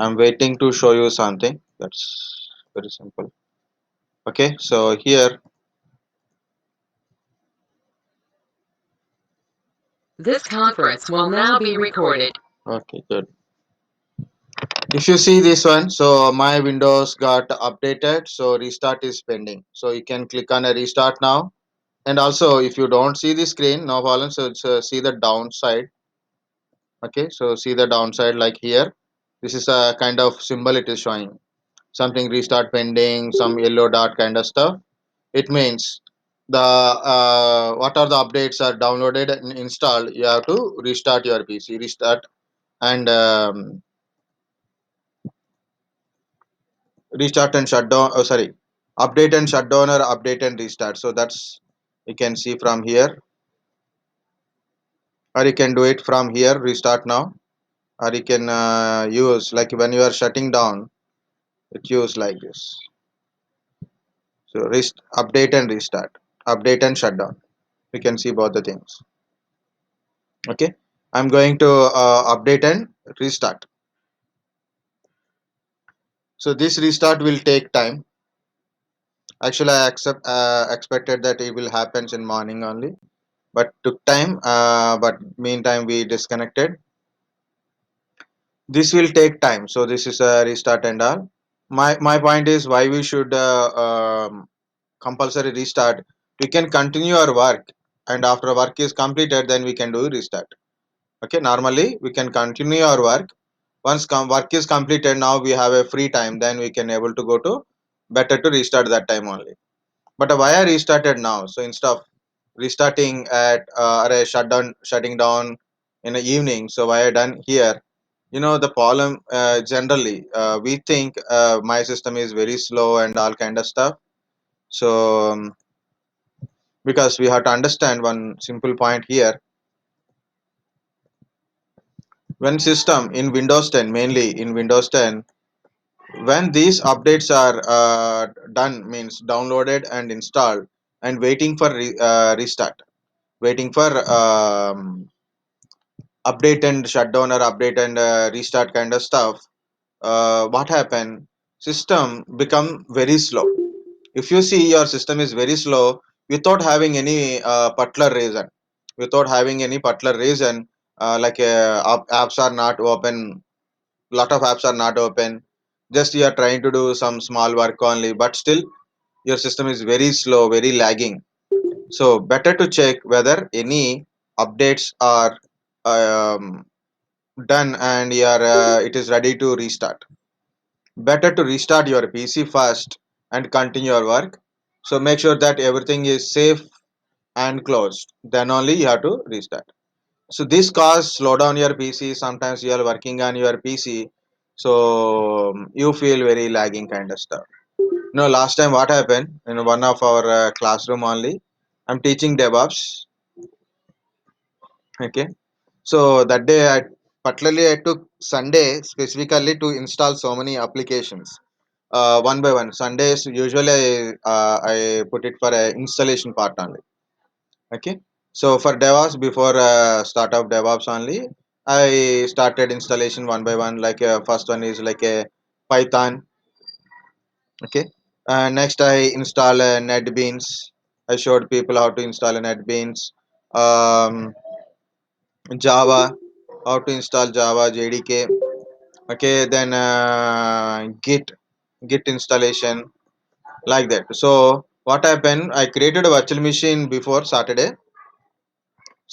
I'm waiting to show you something. That's very simple. Okay, so here, This conference will now be recorded. okay, good. If you see this one, so my Windows got updated, so restart is pending. So you can click on a restart now. And also, if you don't see the screen, no problem. So, see the downside. Okay, so see the downside like here. This is a kind of symbol it is showing. Something restart pending, some yellow dot kind of stuff. It means the what are the updates are downloaded and installed. You have to restart your PC, restart and restart and shut down. Oh, sorry, update and shut down or update and restart. So that's you can see from here, or you can do it from here. Restart now, or you can use like when you are shutting down. It use like this. So update and restart, update and shut down. You can see both the things. Okay, I'm going to update and restart. So this restart will take time. Actually, I expected that it will happen in morning only, but took time. But meantime, we disconnected. This will take time. So this is a restart and all. My point is why we should compulsory restart. We can continue our work, and after work is completed, then we can do restart. Okay, normally we can continue our work. Once work is completed, now we have a free time. Then we can able to go to better to restart that time only. But why I restarted now? So instead of restarting at or a shutting down in the evening, so why I done here? The problem generally we think my system is very slow and all kind of stuff. So because we have to understand one simple point here. When system in Windows 10, mainly in Windows 10, when these updates are done, means downloaded and installed, and waiting for restart, waiting for update and shutdown or update and restart kind of stuff, what happened? System become very slow. If you see your system is very slow without having any particular reason, without having any particular reason, like apps are not open, lot of apps are not open. Just you are trying to do some small work only, but still your system is very slow, very lagging. So better to check whether any updates are um, done and it is ready to restart. Better to restart your PC first and continue your work. So make sure that everything is safe and closed. Then only you have to restart. So this cause slow down your PC. Sometimes you are working on your PC, so you feel very lagging kind of stuff. Last time what happened in one of our classroom only, I'm teaching DevOps. Okay, so that day I particularly I took Sunday specifically to install so many applications one by one. Sundays usually I put it for a installation part only. Okay, so for DevOps, before start of DevOps only, I started installation one by one. Like first one is like a Python. Okay, next I install NetBeans. I showed people how to install a NetBeans. Java, how to install Java JDK. Okay, then Git installation, like that. So what happened? I created a virtual machine before Saturday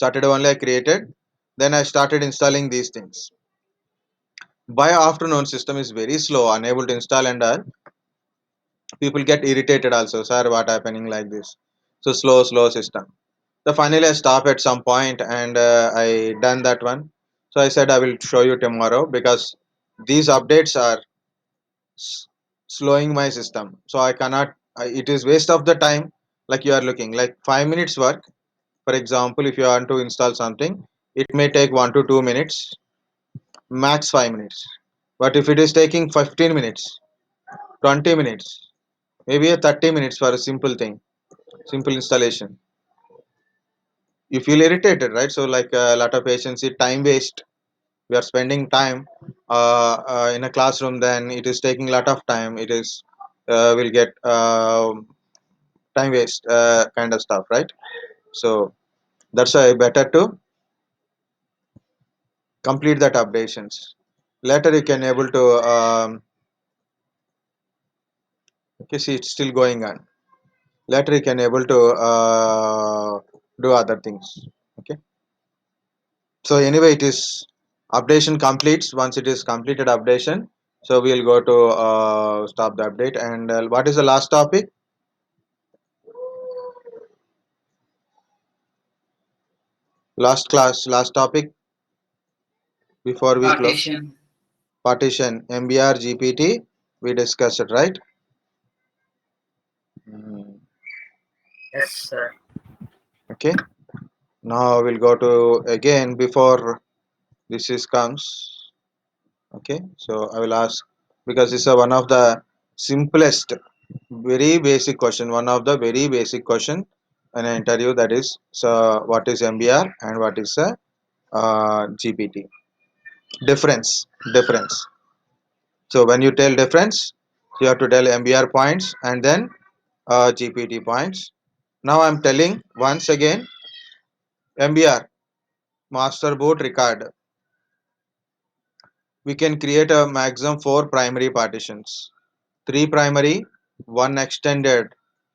only I created. Then I started installing these things. By afternoon, system is very slow, unable to install, and people get irritated also. Sir, what happening like this? So slow system. So finally, I stop at some point, and I done that one. So I said I will show you tomorrow because these updates are s- slowing my system. So I cannot. It is waste of the time. Like you are looking like 5 minutes work. For example, if you want to install something, it may take 1 to 2 minutes, max 5 minutes. But if it is taking 15 minutes, 20 minutes, maybe a 30 minutes for a simple thing, simple installation, you feel irritated, right? So like a lot of patience, time waste. We are spending time in a classroom, then it is taking a lot of time. It is will get time waste kind of stuff, right? So that's why better to complete that updations. Later you can able to okay, see it's still going on. Later you can able to do other things. Okay. So anyway, it is updation completes. Once it is completed updation, so we'll go to stop the update. And what is the last topic? Last class, last topic before we close. Partition. Partition, MBR, GPT. We discussed it, right? Mm, Yes, sir. okay. Now we'll go to again before this is comes. Okay. So I will ask because this is one of the simplest, very basic question. One of the very basic question in an interview, that is, so what is MBR and what is GPT? Difference. Difference. So when you tell difference, you have to tell MBR points and then GPT points. Now I'm telling once again MBR, master boot record. We can create a maximum 4 primary partitions. 3 primary, 1 extended.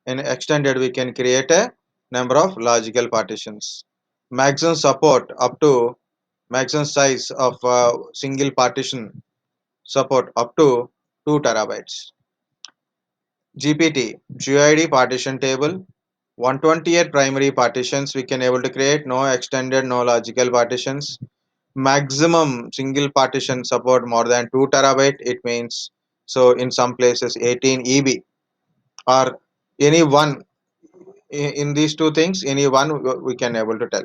In extended, we can create a number of logical partitions. Maximum support up to maximum size of single partition support up to 2 terabytes. GPT, GID partition table, 128 primary partitions we can able to create, no extended, no logical partitions. Maximum single partition support more than 2 terabyte, it means so in some places 18 EB or any one in these two things, any one we can able to tell.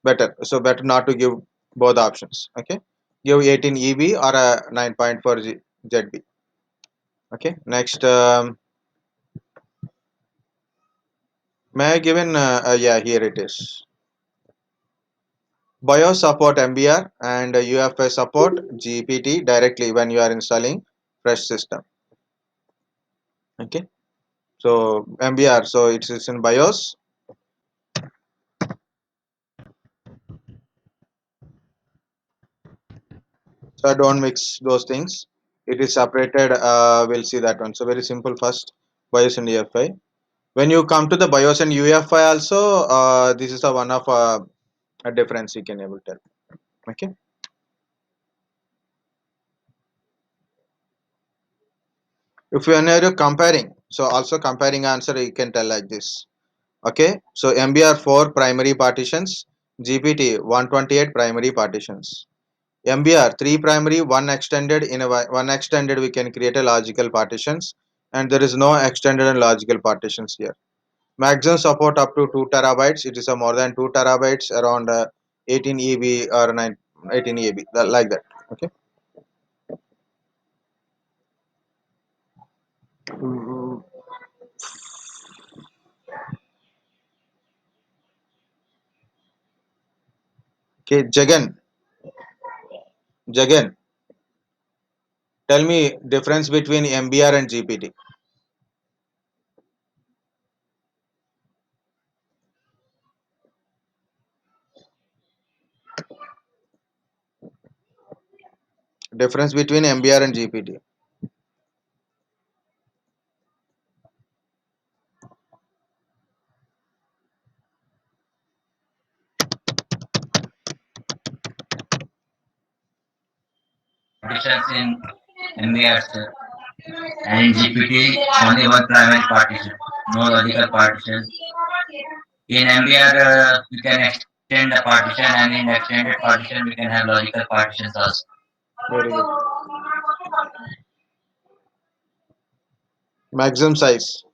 Better, so better not to give both options. Okay, give 18 EB or a 9.4 ZB. Okay, next may I given yeah, here it is. BIOS support MBR and UFI support GPT directly when you are installing fresh system. Okay, so MBR, so it is in BIOS. So don't mix those things. It is separated. We'll see that one. So very simple. First, BIOS and UFI. When you come to the BIOS and UFI also, this is a one of a difference you can able to tell. Okay. If you are comparing, so also comparing answer you can tell like this. Okay. So MBR 4 primary partitions, GPT 128 primary partitions. MBR 3 primary, 1 extended. In a 1 extended, we can create a logical partitions, and there is no extended and logical partitions here. Maximum support up to 2 terabytes. It is a more than 2 terabytes, around 18 EB or 9, 18 EB, like that. Okay. Mm, okay, Jagan, tell me difference between MBR and GPT. Difference between MBR and GPT. Partitions in MBR, sir. And in GPT, only one primary partition, no logical partition. In MBR, we can extend the partition, and in extended partition, we can have logical partitions also. Very good. Maximum size.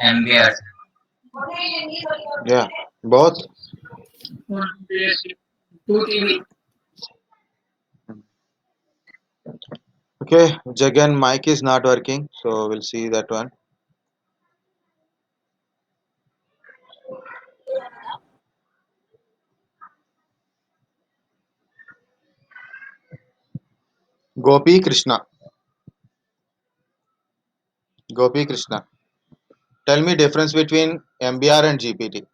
MBR. Yeah, both. 2 TB. Okay, Jagan, mic is not working, so we'll see that one. Gopi Krishna. Gopi Krishna. Tell me difference between MBR and GPT.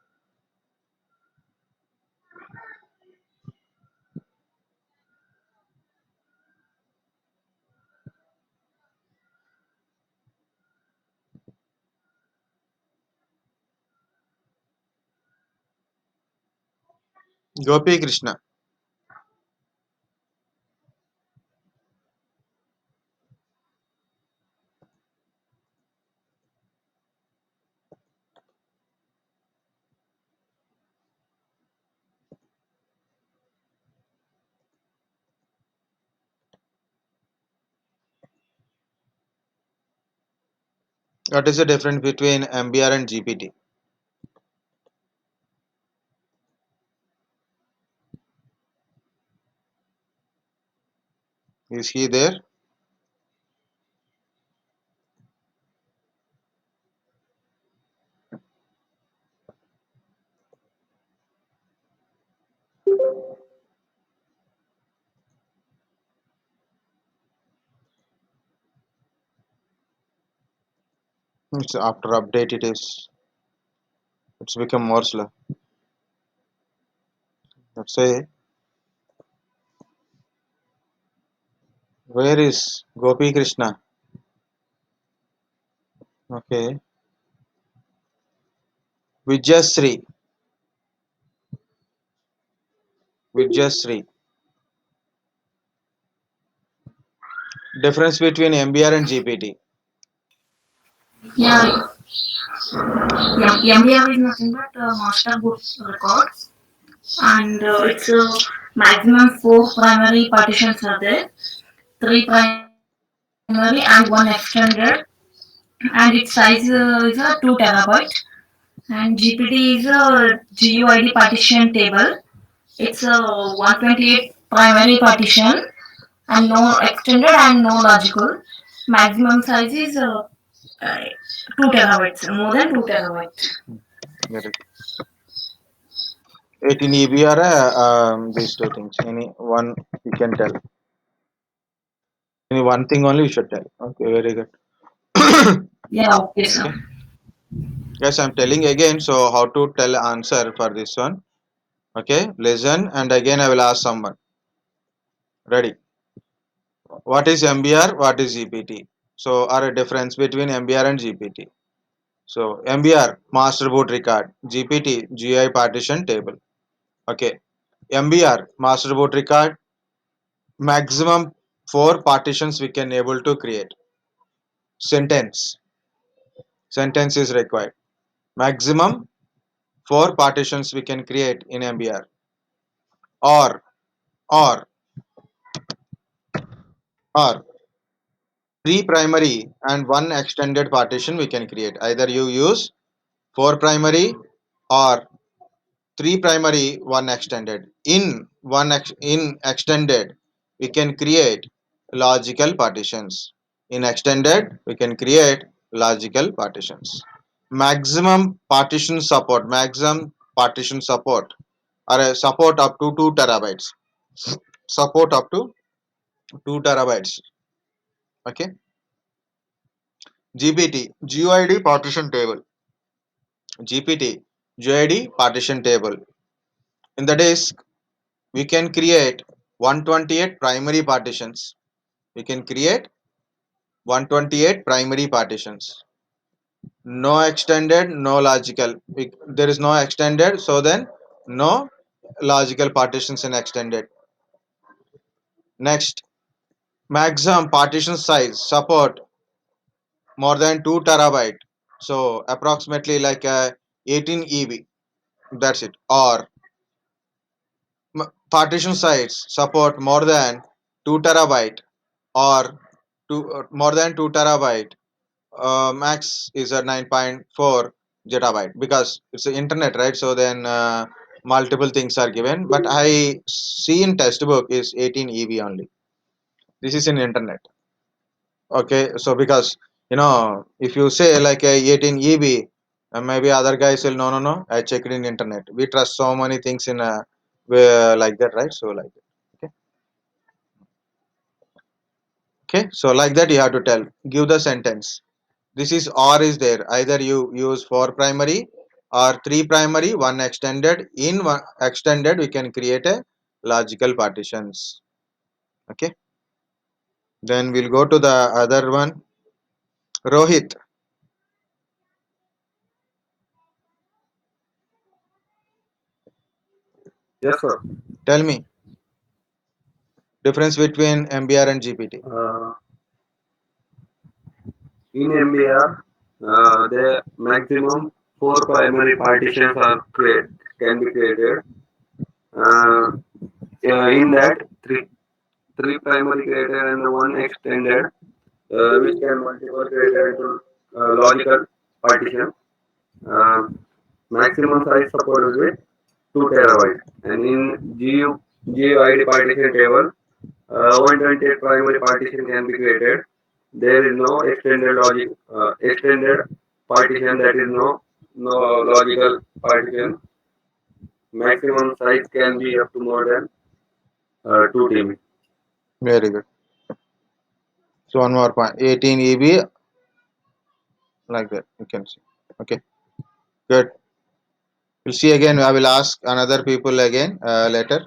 Gopi Krishna. What is the difference between MBR and GPT? Is he there? It's after update it's become more slow. Let's say where is Gopi Krishna? Okay. Vijayasri. Vijayasri. Difference between MBR and GPT. Yeah, yeah, MDR is nothing but master book records, and it's maximum four primary partitions are there, three primary and one extended, and its size is a 2 terabyte. And GPT is a GUID partition table. It's a 128 primary partition and no extended and no logical. Maximum size is 2 terabytes, more than 2 terabytes. Get it. 18 EB or these two things. Any one you can tell. Any one thing only you should tell. Okay, very good. Yeah, okay, sir. Okay. Yes, I'm telling again. So how to tell answer for this one? Okay, listen and again I will ask someone. Ready? What is MBR? What is GPT? So are a difference between MBR and GPT. So MBR master boot record, GPT GI partition table. Okay, MBR master boot record, maximum four partitions we can able to create. Sentence is required. Maximum four partitions we can create in MBR. Or or or three primary and one extended partition we can create. Either you use four primary or three primary, one extended. In extended, we can create logical partitions. In extended, we can create logical partitions. Maximum partition support, or a support up to 2 terabytes. Support up to 2 terabytes. Okay. GPT, GUID partition table. GPT, GUID partition table. In the disk, we can create 128 primary partitions. We can create 128 primary partitions. No extended, no logical. There is no extended, so then no logical partitions in extended. Next, maximum partition size support more than 2 terabyte. So approximately like 18 EB. That's it. Or partition size support more than 2 terabyte or more than 2 terabyte. Max is at 9.4 zettabyte because it's the internet, right? So then multiple things are given, but I see in textbook is 18 EB only. This is in internet. Okay, so because if you say like a 18 EB, maybe other guys will no. I checked in internet. We trust so many things in like that, right? So like that. Okay. Okay, so like that you have to tell. Give the sentence. This is or is there. Either you use four primary or three primary, one extended. In one extended, we can create a logical partitions. Okay. Then we'll go to the other one. Rohit, Yes, sir. tell me difference between MBR and GPT. Uh, in MBR, the maximum four primary partitions can be created. Uh, in that, three primary created and one extended, which can multiple created into logical partition. Uh, Maximum size support will be 2 terabyte. And in GUID partition table, 128 primary partition can be created. There is no extended partition, that is no logical partition. Maximum size can be up to more than 2 TB. Very good. So one more point. 18 EB like that you can see. Okay. Good. We'll see again. I will ask another people again later.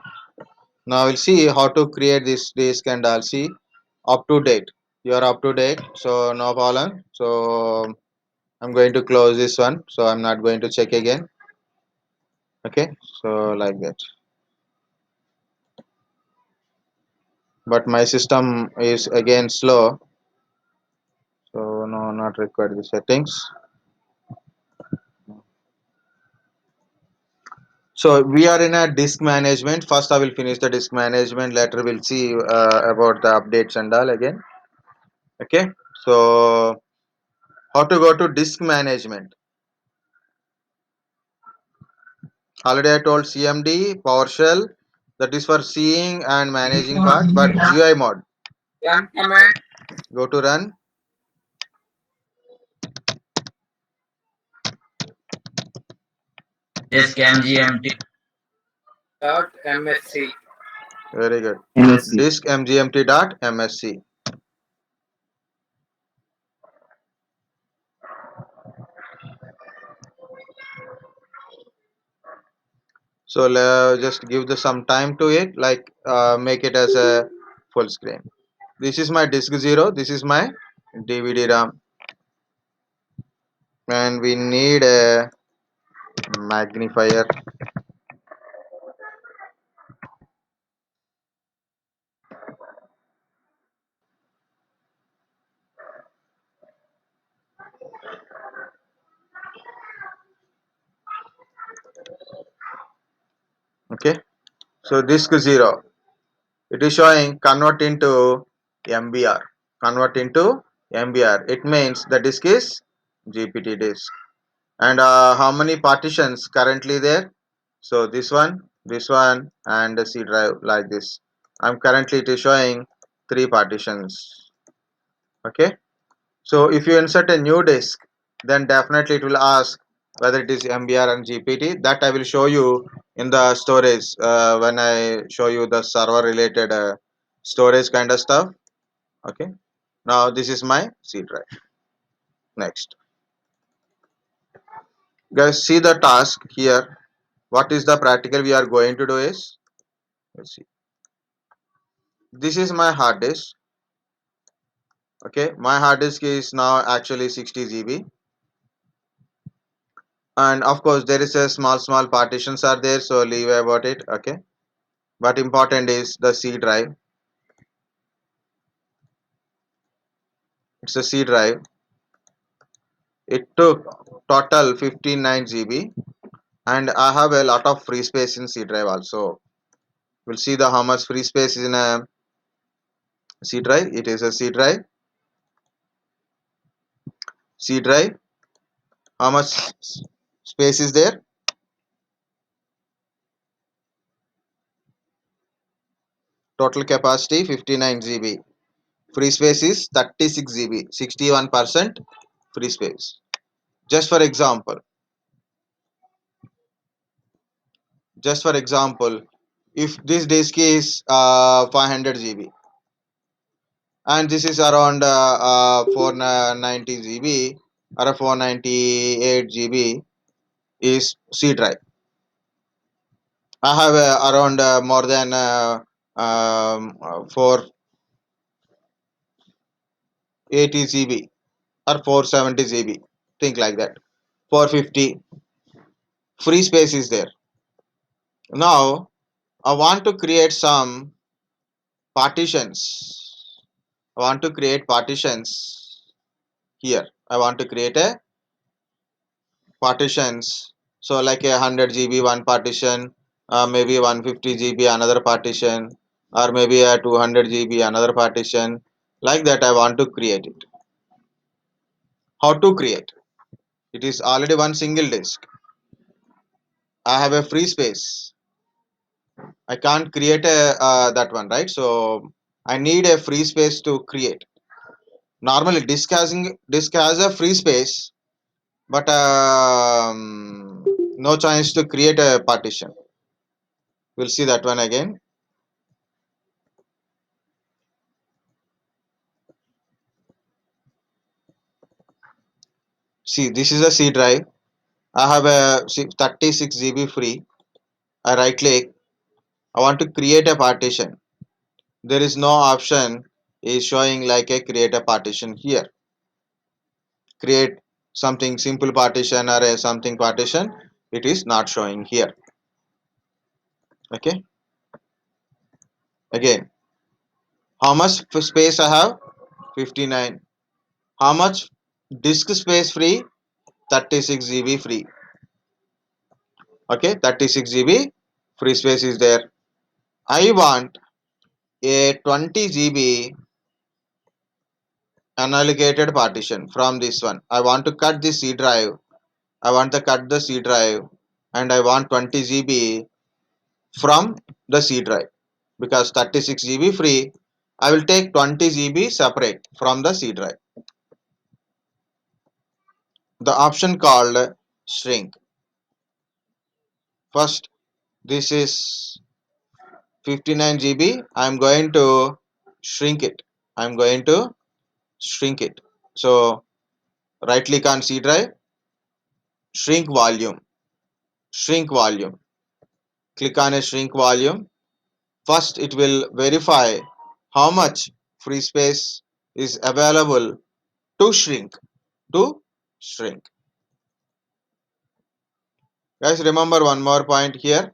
Now we'll see how to create this disk and I'll see up to date. You are up to date, so no problem. So I'm going to close this one. So I'm not going to check again. Okay. So like that. But my system is again slow. So no, not required the settings. So we are in a disk management. First, I will finish the disk management. Later, we'll see about the updates and all again. Okay. So how to go to disk management? Already I told CMD, PowerShell. That is for seeing and managing part. But GUI mod. Go to run. Disk MGMT. Very good. MSC. Disk mgmt.msc. So just give the some time to it. Like make it as a full screen. This is my disk 0. This is my DVD RAM. And we need a magnifier. Okay. So disk 0. It is showing convert into MBR. Convert into MBR. It means the disk is GPT disk. And how many partitions currently there? So this one, and the C drive like this. I'm currently it is showing three partitions. Okay. So if you insert a new disk, then definitely it will ask whether it is MBR and GPT. That I will show you in the storage when I show you the server related storage kind of stuff. Okay. Now this is my C drive. Next, guys, see the task here. What is the practical we are going to do is, let's see. This is my hard disk. Okay, my hard disk is now actually 60 GB, and of course there is a small partitions are there, so leave about it. Okay, but important is the C drive. It's a C drive. It took total 59 GB, and I have a lot of free space in C drive also. We'll see the how much free space is in a C drive. It is a C drive. C drive. How much space is there? Total capacity 59 GB. Free space is 36 GB. 61% free space. Just for example, just for example, if this disk is 500 GB, and this is around 490 GB or a 498 GB is C drive. I have around more than 480 GB or 470 GB, think like that. 450 free space is there. Now I want to create some partitions. I want to create partitions here. I want to create a partitions. So like a 100 GB one partition, maybe 150 GB another partition, or maybe a 200 GB another partition. Like that I want to create it. How to create? It is already one single disk. I have a free space. I can't create a that one, right? So I need a free space to create. Normally disk has a free space, but no chance to create a partition. We'll see that one again. See, this is a C drive. I have a 36 GB free. I right click. I want to create a partition. There is no option is showing like a create a partition here. Create something simple partition or a something partition. It is not showing here. Okay. Again, how much space I have? 59. How much disk space free? 36 GB free. Okay, 36 GB free space is there. I want a 20 GB unallocated partition from this one. I want to cut the C drive. I want to cut the C drive and I want 20 GB from the C drive because 36 GB free. I will take 20 GB separate from the C drive. The option called shrink. First, this is 59 GB. I am going to shrink it. I am going to shrink it. So right click on C drive, shrink volume, shrink volume. Click on a shrink volume. First, it will verify how much free space is available to shrink. To shrink. Guys, remember one more point here.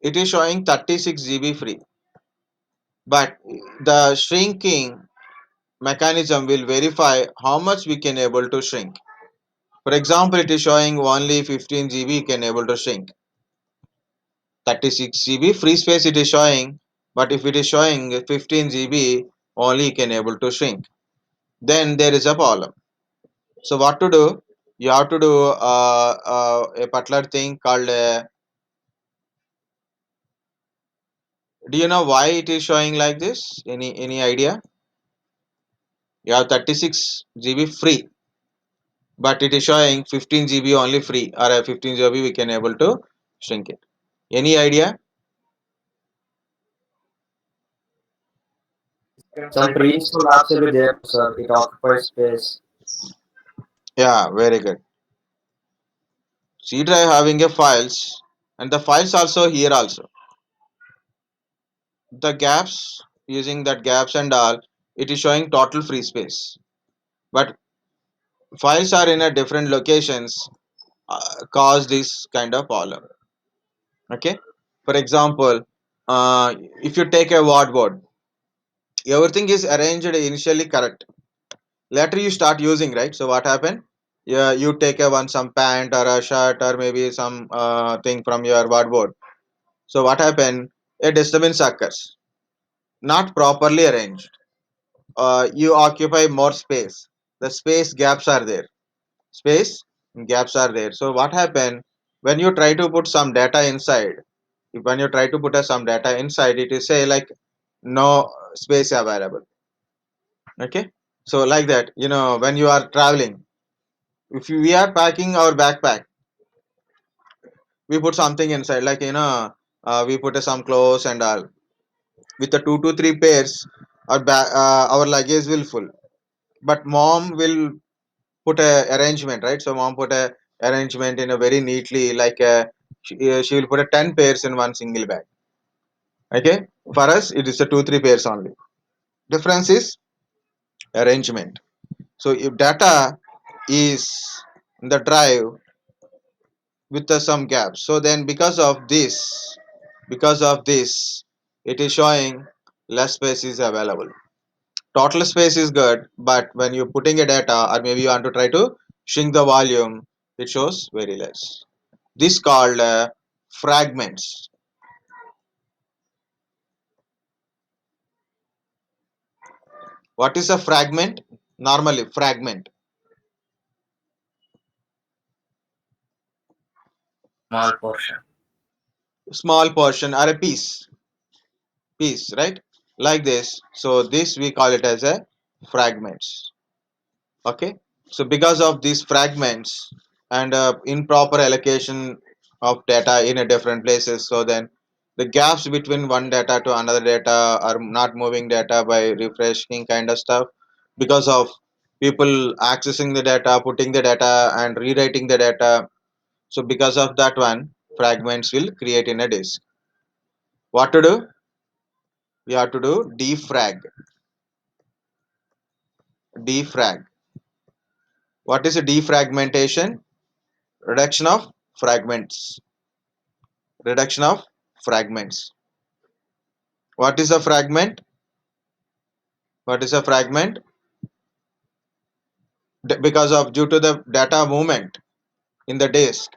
It is showing 36 GB free, but the shrinking mechanism will verify how much we can able to shrink. For example, it is showing only 15 GB can able to shrink. 36 GB free space it is showing, but if it is showing 15 GB only can able to shrink, then there is a problem. So what to do? You have to do a particular thing called do you know why it is showing like this? Any idea? You have 36 GB free, but it is showing 15 GB only free, or 15 GB we can able to shrink it. Any idea? Some pre-installed apps will be there, sir. It occupies space. Yeah, very good. C drive having a files, and the files also here also. The gaps, using that gaps and all, it is showing total free space. But files are in a different locations, cause this kind of problem. Okay. For example, if you take a word board, everything is arranged initially correct. Later you start using, right? So what happened? Yeah, you take a one some pant or a shirt or maybe some thing from your word board. So what happened? A disturbance occurs, not properly arranged. You occupy more space. The space gaps are there. Space gaps are there. So what happened when you try to put some data inside? When you try to put some data inside, it is say like no space available. Okay. So like that, when you are traveling, if we are packing our backpack, we put something inside, like we put some clothes and all with the two to three pairs. our luggage will full, but mom will put a arrangement, right? So mom put a arrangement in a very neatly, like she will put a 10 pairs in one single bag. Okay, for us it is a 2 3 pairs only. Difference is arrangement. So if data is in the drive with some gaps, so then because of this it is showing less space is available. Total space is good, but when you're putting a data or maybe you want to try to shrink the volume, it shows very less. This called fragments. What is a fragment? Normally fragment, Small portion. small portion or a piece, right? Like this. So this we call it as a fragments. Okay. So because of these fragments and improper allocation of data in a different places, so then the gaps between one data to another data are not moving data by refreshing kind of stuff, because of people accessing the data, putting the data and rewriting the data. So because of that one, fragments will create in a disk. What to do? We have to do defrag. What is a defragmentation? Reduction of fragments. Reduction of fragments. What is a fragment? What is a fragment? Because of due to the data movement in the disk,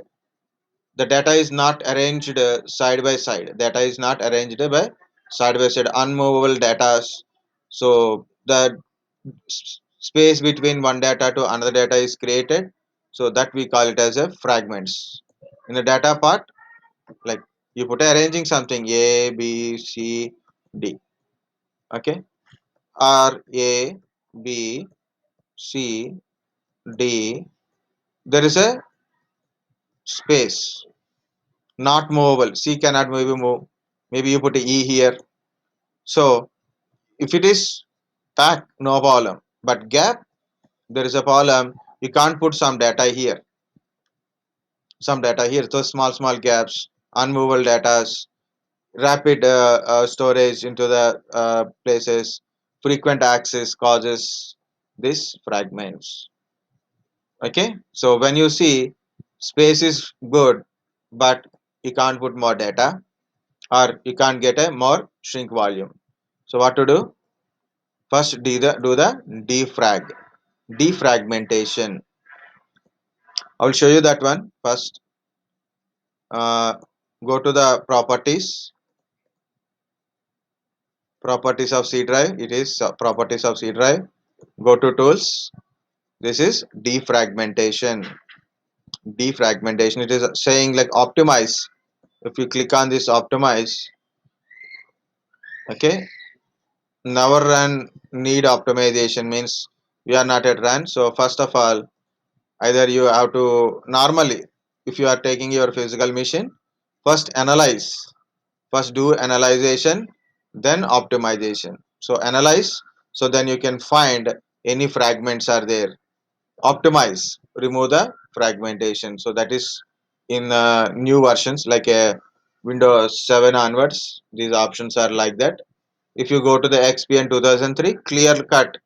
the data is not arranged side by side. Data is not arranged by side by side. Unmovable data. So the space between one data to another data is created. So that we call it as a fragments. In the data part, like you put arranging something A, B, C, D. Okay, R, A, B, C, D. There is a space, not movable. C cannot maybe move. Maybe you put a E here. So if it is pack, no problem. But gap, there is a problem. You can't put some data here, some data here. So small gaps, unmovable data, rapid storage into the places, frequent access causes these fragments. Okay, so when you see space is good, but you can't put more data or you can't get a more shrink volume. So what to do? First do the defragmentation. I will show you that one first. uh, Go to the properties of C drive. It is properties of C drive. Go to tools. This is defragmentation. It is saying like optimize. If you click on this optimize, okay, never run need optimization means we are not at run. So first of all, either you have to normally, if you are taking your physical machine, first analyze, first do analyzation, then optimization. So analyze, so then you can find any fragments are there. Optimize, remove the fragmentation. So that is in new versions like a Windows 7 onwards, these options are like that. If you go to the XPN 2003, clear cut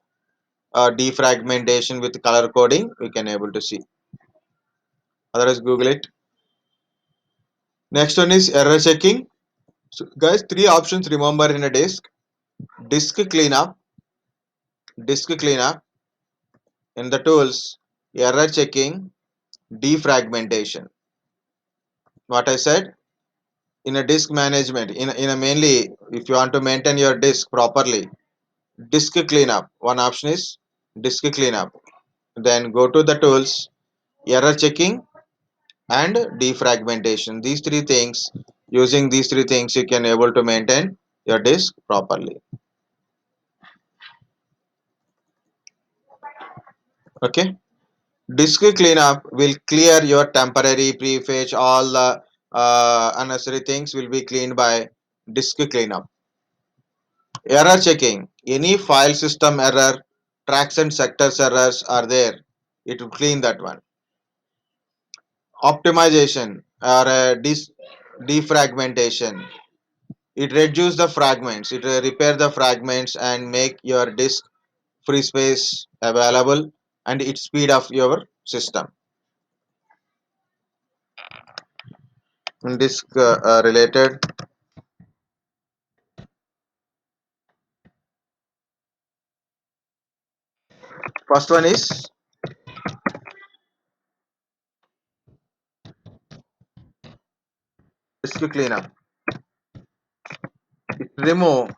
defragmentation with color coding, we can able to see. Otherwise, Google it. Next one is error checking. So guys, three options remember in a disk cleanup, disk cleanup, in the tools, error checking, defragmentation. What I said, in a disk management, in a mainly, if you want to maintain your disk properly, disk cleanup. One option is disk cleanup. Then go to the tools, error checking, and defragmentation. These three things, using these three things, you can able to maintain your disk properly. Okay. Disk cleanup will clear your temporary prefetch, all the unnecessary things will be cleaned by disk cleanup. Error checking, any file system error, tracks and sectors errors are there, it will clean that one. Optimization or defragmentation, it reduce the fragments, it repair the fragments and make your disk free space available, and it speed up your system. Disk related, first one is disk cleanup. It remove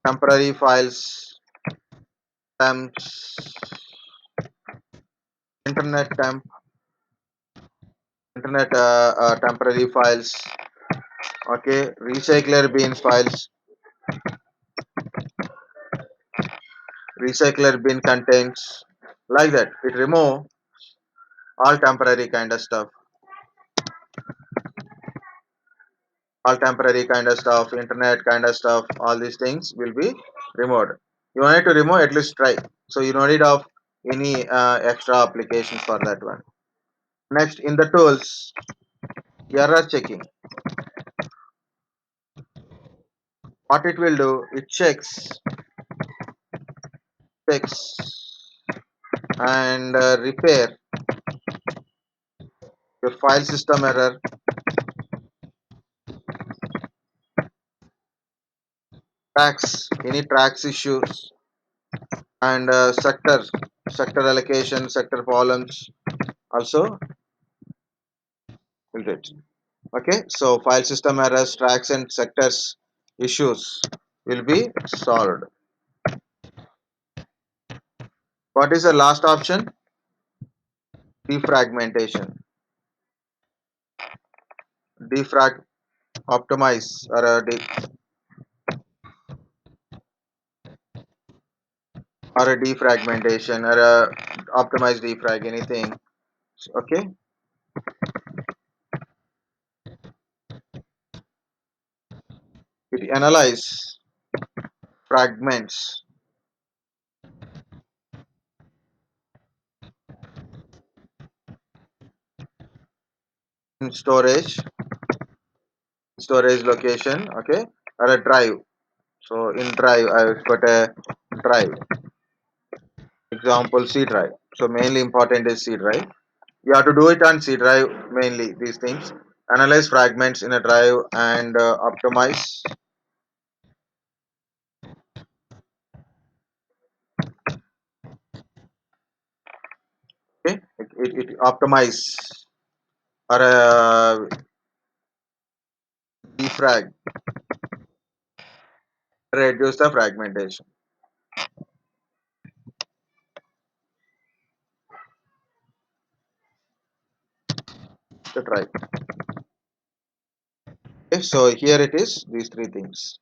temporary files, temps, internet temp, internet temporary files, okay, recycler bin files, recycler bin contents, like that. It remove all temporary kind of stuff, all temporary kind of stuff, internet kind of stuff, all these things will be removed. You need to remove at least try. So you don't need of any extra applications for that one. Next, in the tools, error checking. What it will do, it checks and repair your file system error, tracks any tracks issues, and sector allocation, sector columns also will get. Okay, so file system errors, tracks, and sectors issues will be solved. What is the last option? Defragmentation. Defrag optimize or a defragmentation or a optimize defrag anything. Okay, it analyze fragments in storage location. Okay, or a drive. So in drive, I will put a drive. Example C drive. So mainly important is C drive. You have to do it on C drive mainly. These things. Analyze fragments in a drive and optimize. Okay, it optimize or defrag, reduce the fragmentation. The drive. Okay, so here it is. These three things.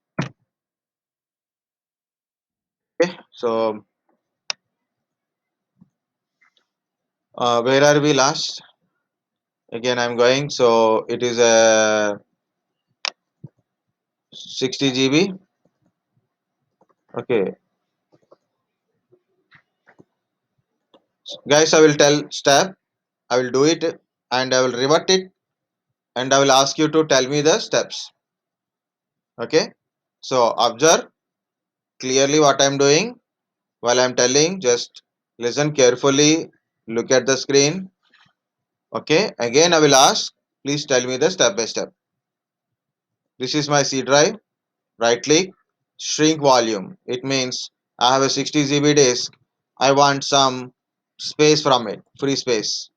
Okay, so where are we last? Again, I'm going. So it is a 60 GB. Okay, guys, I will tell step. I will do it and I will revert it and I will ask you to tell me the steps. Okay, so observe clearly what I'm doing while I'm telling. Just listen carefully. Look at the screen. Okay, again, I will ask. Please tell me the step by step. This is my C drive. Right click, shrink volume. It means I have a 60 GB disk. I want some space from it, free space.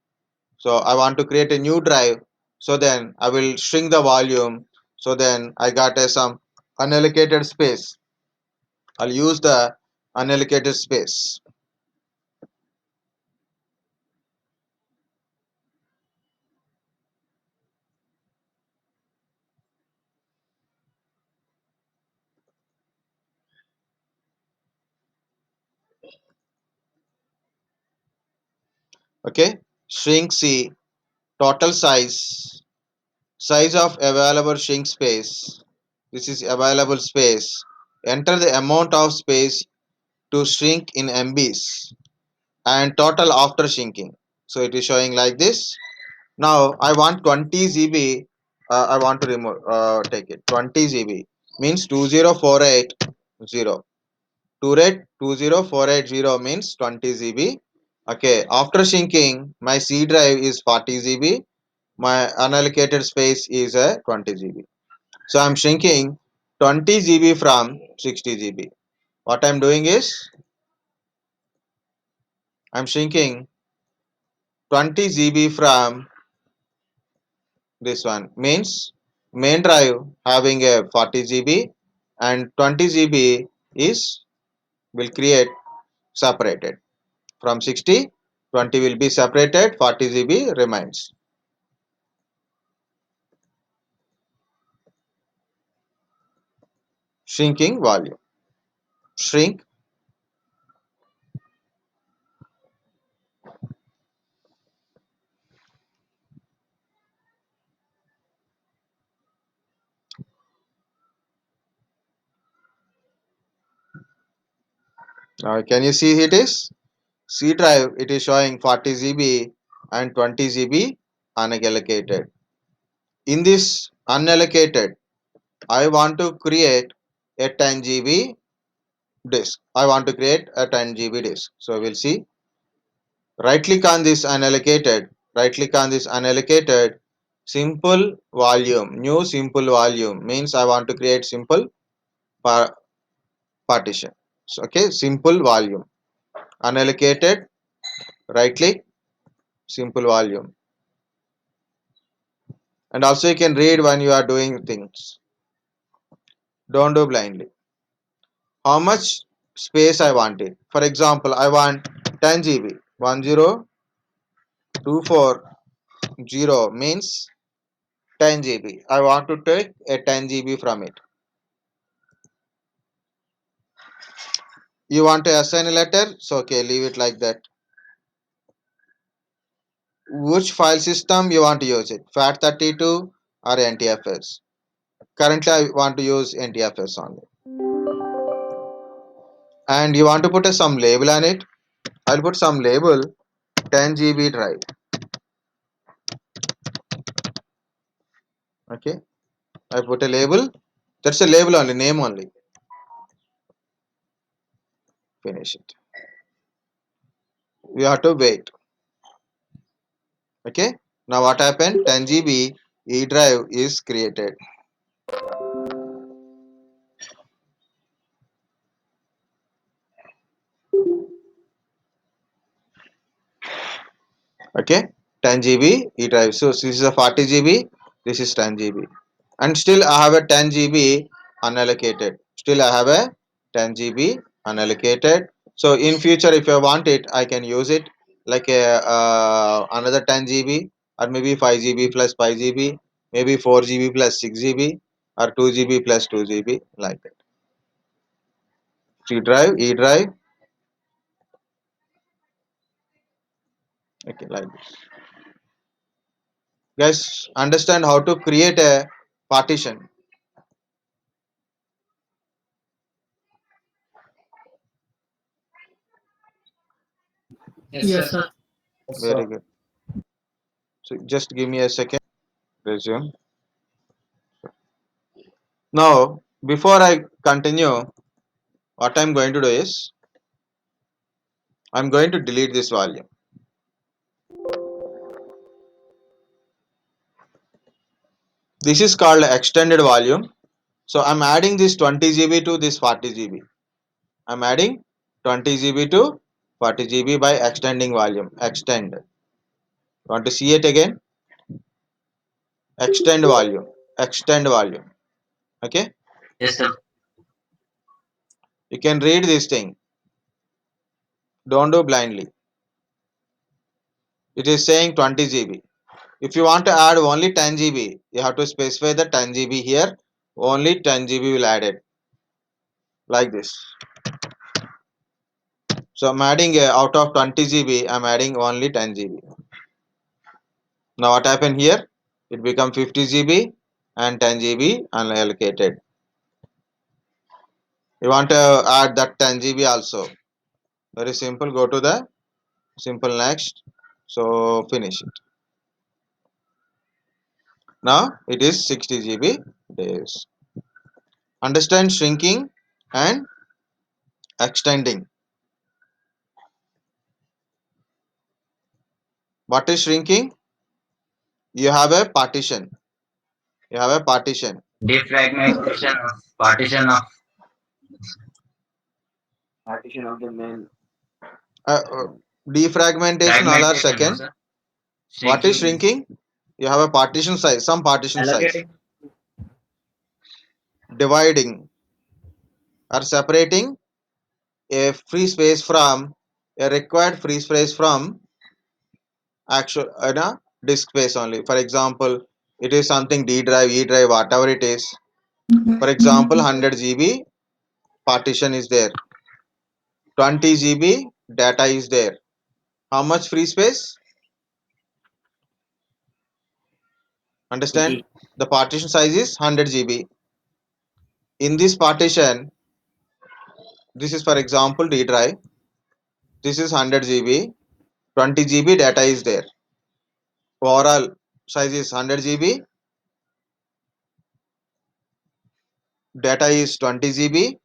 So I want to create a new drive. So then I will shrink the volume. So then I got some unallocated space. I'll use the unallocated space. Okay, shrink C, total size of available shrink space. This is available space. Enter the amount of space to shrink in MBs and total after shrinking. So it is showing like this. Now I want 20 GB. I want to remove take it 20 GB means 20480. 20480 means 20 GB. Okay, after shrinking, my C drive is 40 GB. My unallocated space is a 20 GB. So I'm shrinking 20 GB from 60 GB. What I'm doing is I'm shrinking 20 GB from this one means main drive having a 40 GB and 20 GB is will create separated from 60. 20 will be separated, 40 GB remains. Shrinking volume. Shrink. Now can you see it is C drive, it is showing 40 GB and 20 GB unallocated. In this unallocated, I want to create a 10 GB disk. I want to create a 10 GB disk. So we'll see. Right click on this unallocated. Right click on this unallocated. Simple volume. New simple volume means I want to create simple par partition. So, okay, simple volume. Unallocated. Right click. Simple volume. And also you can read when you are doing things. Don't do blindly. How much space I want it? For example, I want 10 GB. 10240 means 10 GB. I want to take a 10 GB from it. You want to assign a letter? So okay, leave it like that. Which file system you want to use it? FAT32 or NTFS? Currently I want to use NTFS only. And you want to put some label on it? I'll put some label 10 GB drive. Okay, I put a label. That's a label only, name only. Finish it. We have to wait. Okay, now what happened? 10 GB E drive is created. Okay, 10 GB E drive. So this is a 40 GB, this is 10 GB. And still I have a 10 GB unallocated. Still I have a 10 GB unallocated. So in future if I want it, I can use it like a another 10 GB or maybe 5 GB plus 5 GB, maybe 4 GB plus 6 GB or 2 GB plus 2 GB like that. C drive, E drive, okay, like this. Guys, understand how to create a partition. Yes, sir. Very good. So just give me a second. Resume. Now, before I continue, what I'm going to do is I'm going to delete this volume. This is called extended volume. So I'm adding this 20 GB to this 40 GB. I'm adding 20 GB to 40 GB by extending volume. Extend. Want to see it again? Extend volume. Extend volume. Okay. Yes, sir. You can read this thing. Don't do blindly. It is saying 20 GB. If you want to add only 10 GB, you have to specify the 10 GB here. Only 10 GB will add it like this. So I'm adding out of 20 GB, I'm adding only 10 GB. Now what happened here? It become 50 GB and 10 GB unallocated. You want to add that 10 GB also. Very simple. Go to the simple next. So finish it. Now it is 60 GB days. Understand shrinking and extending. What is shrinking? You have a partition. You have a partition. Defragmentation of Partition of the main. Uh, uh, Defragmentation all are fragmentation, no second. sir. What is Shrinking. shrinking? You have a partition size, some partition size. Allocating. Dividing or separating a free space from a required free space from actual disk space only. For example, it is something D drive, E drive, whatever it is. For example, 100 GB partition is there, 20 GB data is there. How much free space? Understand? 80. The partition size is 100 GB. In this partition, this is for example D drive. This is 100 GB. 20 GB data is there. Overall size is 100 GB. Data is 20 GB.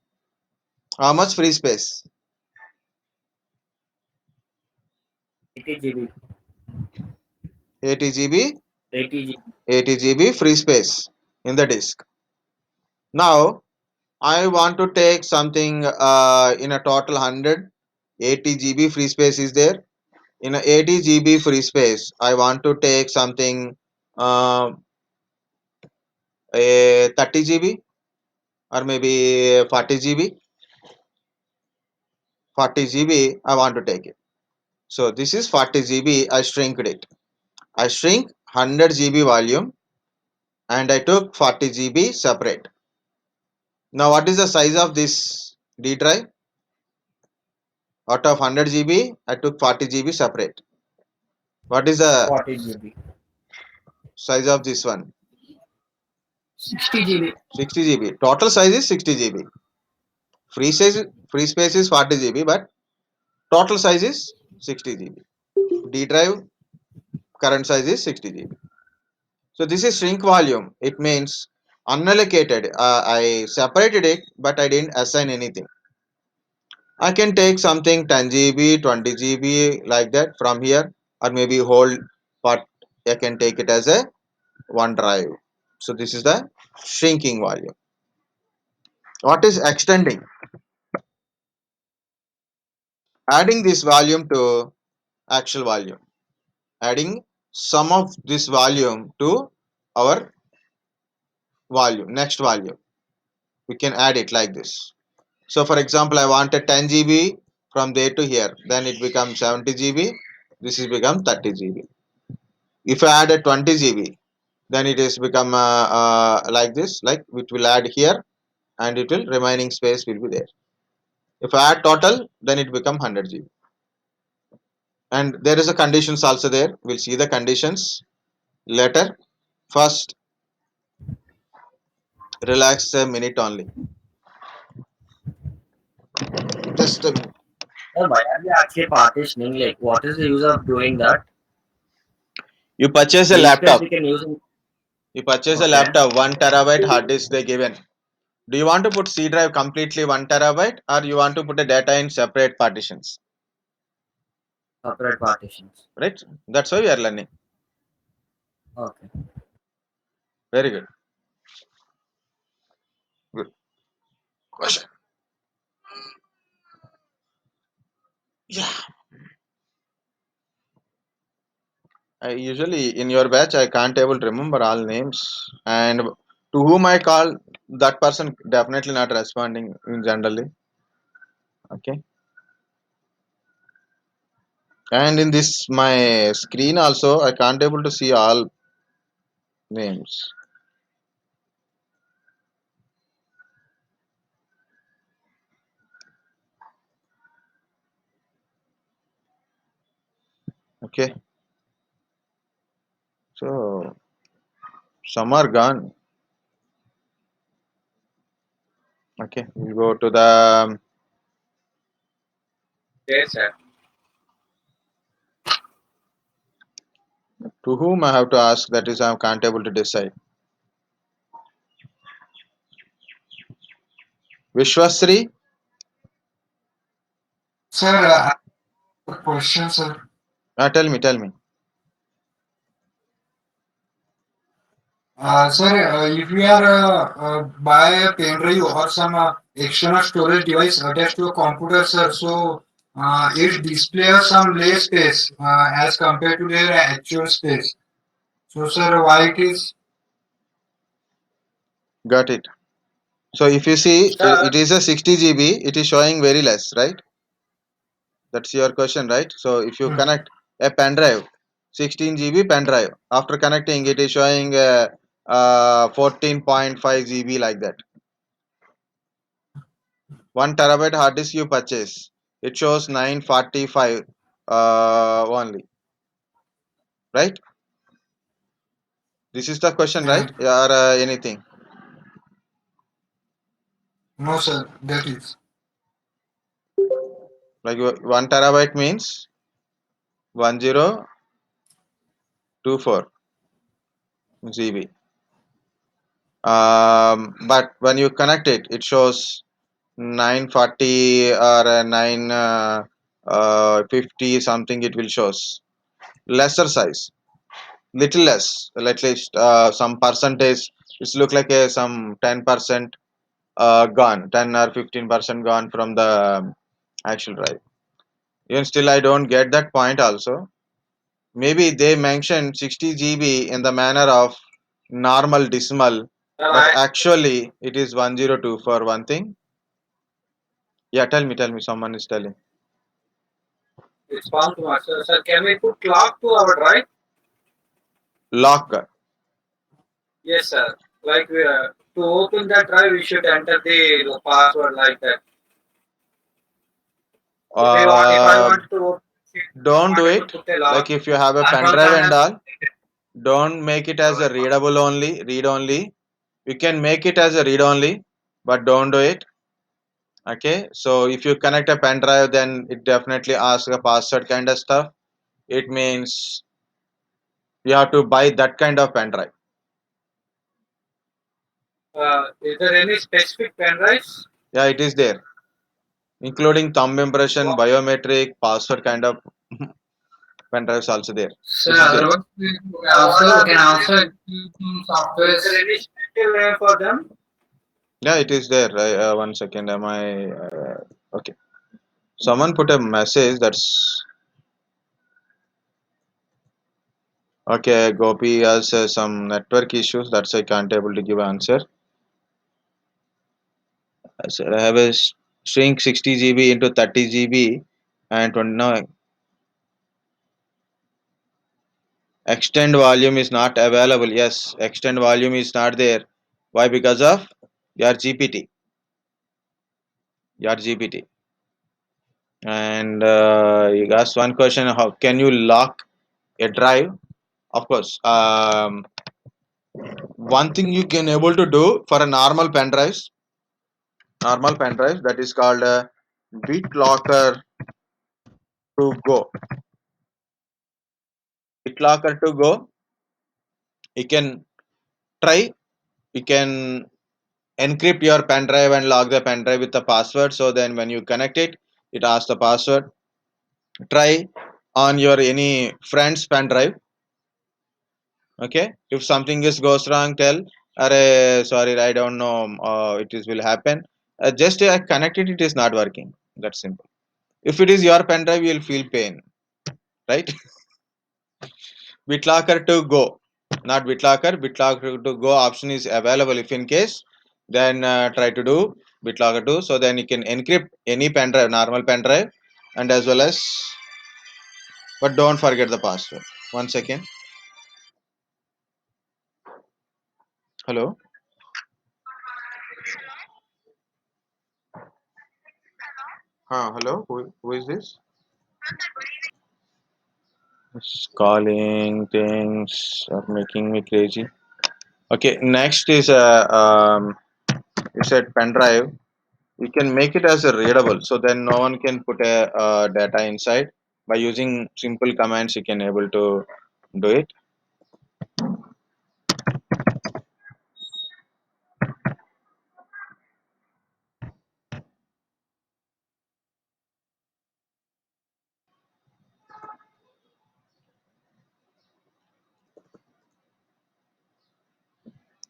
How much free space? 80 GB. 80 GB. 80 GB. 80 GB free space in the disk. Now I want to take something in a total 180 GB free space is there. In a 80 GB free space, I want to take something uh, a 30 GB or maybe 40 GB. 40 GB I want to take it. So this is 40 GB. I shrinked it. I shrink 100 GB volume and I took 40 GB separate. Now what is the size of this D drive? Out of 100 GB, I took 40 GB separate. What is the 40 GB. size of this one? 60 GB. 60 GB. Total size is 60 GB. Free size, free space is 40 GB, but total size is 60 GB. D drive current size is 60 GB. So this is shrink volume. It means unallocated. I separated it, but I didn't assign anything. I can take something 10 GB, 20 GB like that from here, or maybe whole part. I can take it as a one drive. So this is the shrinking volume. What is extending? Adding this volume to actual volume. Adding some of this volume to our volume, next volume. We can add it like this. So for example, I wanted 10 GB from there to here. Then it becomes 70 GB. This is become 30 GB. If I add a 20 GB, then it is become like this. Like it will add here, and it will remaining space will be there. If I add total, then it become 100 GB. And there is a conditions also there. We'll see the conditions later. First, relax a minute only. Just a minute. Oh, why are we actually partitioning? Like, what is the use of doing that? You purchase a D space laptop. we can use in. You purchase a Okay. laptop, 1 TB hard disk they given. Do you want to put C drive completely 1 TB, or you want to put a data in separate partitions? Separate partitions. Right? That's why we are learning. Okay. Very good. Good question. Yeah. I usually in your batch I can't able to remember all names, and to whom I call, that person definitely not responding in generally. Okay. And in this my screen also I can't able to see all names. Okay. So some are gone. Okay, we go to the Yes, sir. to whom I have to ask. That is, I can't able to decide. Vishwasri, Sir, I have a question, sir. tell me. Sir, if we are buy a pen drive or some external storage device attached to a computer, sir, so it displays some less space as compared to their actual space. So, sir, why it is? Got it. So if you see, Sir, it is a 60 GB. It is showing very less, right? That's your question, right? So if you Hmm. connect a pen drive, 16 GB pen drive, after connecting, it is showing 14.5 GB like that. 1 TB hard disk you purchase, it shows 945 only, right? This is the question, Yeah. right? Or anything No, sir, that is. like 1 TB means 1024 GB. But when you connect it, it shows 940 or 950 something. It will shows lesser size, little less, at least some percentage. It's look like a some 10% gone, 10 or 15% gone from the actual drive. Even still, I don't get that point. Also, maybe they mentioned 60 GB in the manner of normal decimal, sir, but actually it is 102 for one thing. Yeah, tell me. Someone is telling. it's found too much. Sir, can we put clock to our drive? Lock. Yes, sir. Like to open that drive, we should enter the password like that. If I Uh, want to open it, I don't do wanted to it. put a Like lock. if you have a That pen also drive I and have. all, don't make it as a readable only, read only. You can make it as a read only, but don't do it. Okay. So if you connect a pen drive, then it definitely asks a password kind of stuff. It means you have to buy that kind of pen drive. Is there any specific pen drives? Yeah, it is there, including thumb impression, biometric, password kind of pen drives also there. Sir, This is there. otherwise, What we are can the also specific? use some Is there softwares. any special name for them? Yeah, it is there. One second. Am I okay? Someone put a message that's okay. Gopi has some network issues. That's I can't able to give answer. So I have a shrink 60 GB into 30 GB and 20, no, extend volume is not available. Yes, extend volume is not there. Why? Because of your GPT. Your GPT. And you asked one question: how can you lock a drive? Of course. One thing you can able to do for a normal pen drives, that is called BitLocker to go. BitLocker to go. You can try. You can encrypt your pen drive and lock the pen drive with the password. So then when you connect it, it asks the password. Try on your any friend's pen drive. Okay. If something is goes wrong, tell. Array, sorry, I don't know. It is will happen. Just connect it. It is not working. That's simple. If it is your pen drive, you will feel pain, right? BitLocker to go, not BitLocker. BitLocker to go option is available. If in case, then try to do BitLocker to. So then you can encrypt any pen drive, normal pen drive, and as well as, but don't forget the password. One second. Hello. Hello. Who is this? It's calling things are making me crazy. Okay. Next is you said pen drive. You can make it as a readable, so then no one can put a data inside. By using simple commands you can able to do it.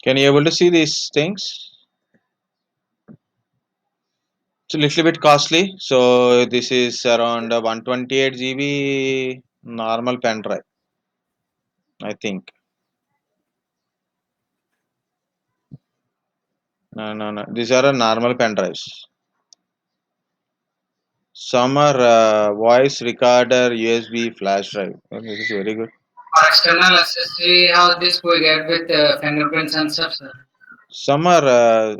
Can you able to see these things? It's a little bit costly, so this is around 128 GB normal pen drive, I think. No, these are a normal pen drives. Some are voice recorder USB flash drive. Oh, this is very good. For external accessory, how this we get with fingerprint sensor, sir? Some are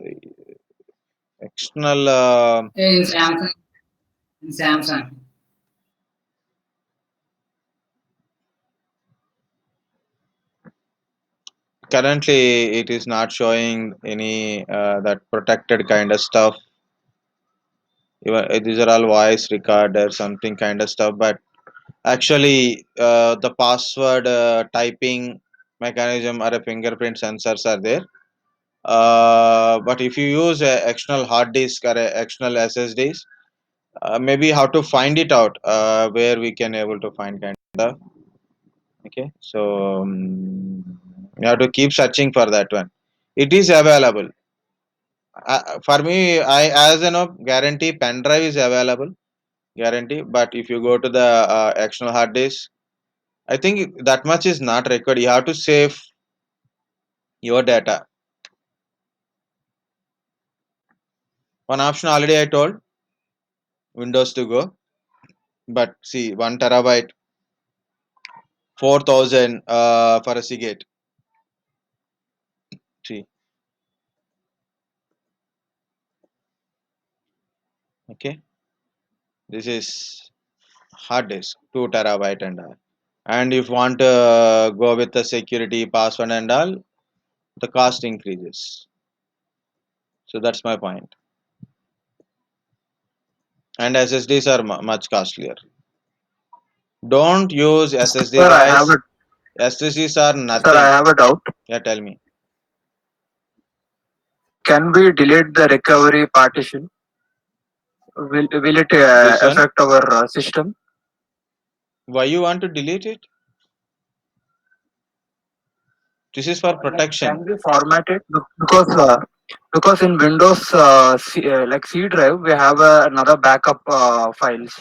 external. In Samsung, in Samsung. Currently, it is not showing any that protected kind of stuff. These are all voice recorder, something kind of stuff. But actually, the password typing mechanism or a fingerprint sensors are there. But if you use a external hard disk or a external SSDs, maybe how to find it out, where we can able to find kind of. Okay, so you have to keep searching for that one. It is available. For me, I as you know, guarantee pen drive is available, guarantee. But if you go to the external hard disk, I think that much is not required. You have to save your data. One option already I told, Windows to go. But see, 1 TB, 4,000 for a Seagate. See, okay, this is hard disk, 2 TB and all. And if you want to go with the security password and all, the cost increases. So that's my point. And SSDs are much costlier. Don't use SSD, Sir, guys. SSDs are I nothing. have a doubt. Yeah, tell me. Can we delete the recovery partition? Will it This one, affect our system? why you want to delete it? This is for Like, protection. can we format it? Because in Windows like C drive we have another backup files.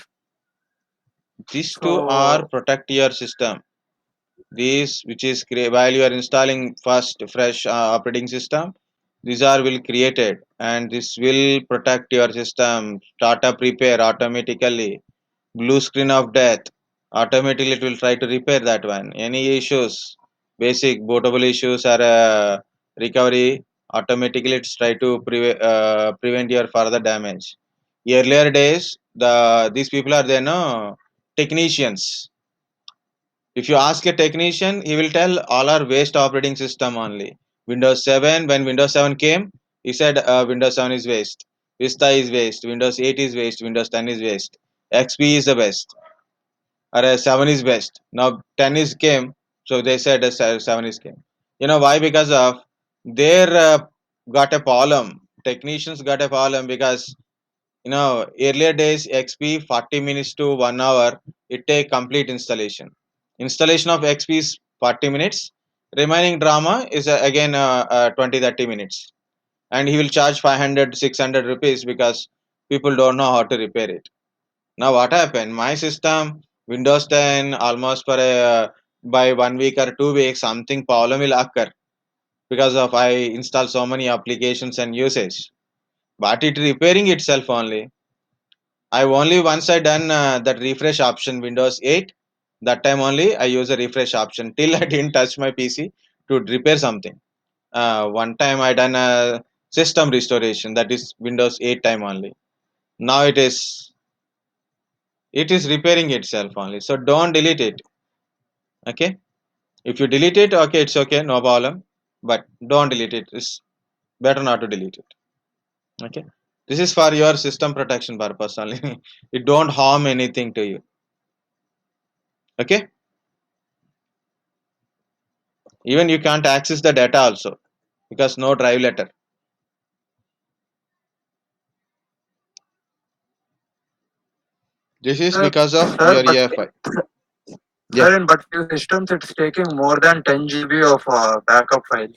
These two are So protect your system. These, which is while you are installing first fresh operating system, these are will created, and this will protect your system. Startup repair automatically. Blue screen of death, automatically it will try to repair that one. Any issues, basic bootable issues or recovery, automatically it's try to prevent your further damage. Earlier days, these people are there, no technicians. If you ask a technician, he will tell all are waste operating system only. Windows 7, when Windows 7 came, he said Windows 7 is waste. Vista is waste. Windows 8 is waste. Windows 10 is waste. XP is the best. Or 7 is best. Now 10 is came, so they said 7 is came. You know why? Because of their got a problem. Technicians got a problem because earlier days XP 40 minutes to 1 hour it take complete installation. Installation of XP is 40 minutes. Remaining drama is again 20-30 minutes, and he will charge 500-600 rupees because people don't know how to repair it. Now what happened? My system Windows 10 almost for a by 1 week or 2 weeks something problem will occur because of I install so many applications and usage. But it repairing itself only. I only once I done that refresh option Windows 8. That time only I use a refresh option. Till I didn't touch my PC to repair something. One time I done a system restoration, that is Windows 8 time only. Now it is repairing itself only. So don't delete it. Okay. If you delete it, okay, it's okay, no problem. But don't delete it. It's better not to delete it. Okay. This is for your system protection purpose only. It don't harm anything to you. Okay. Even you can't access the data also because no drive letter. This is because of Sir, your but EFI. Yeah. sir, in but few systems, it's taking more than 10 GB of backup files.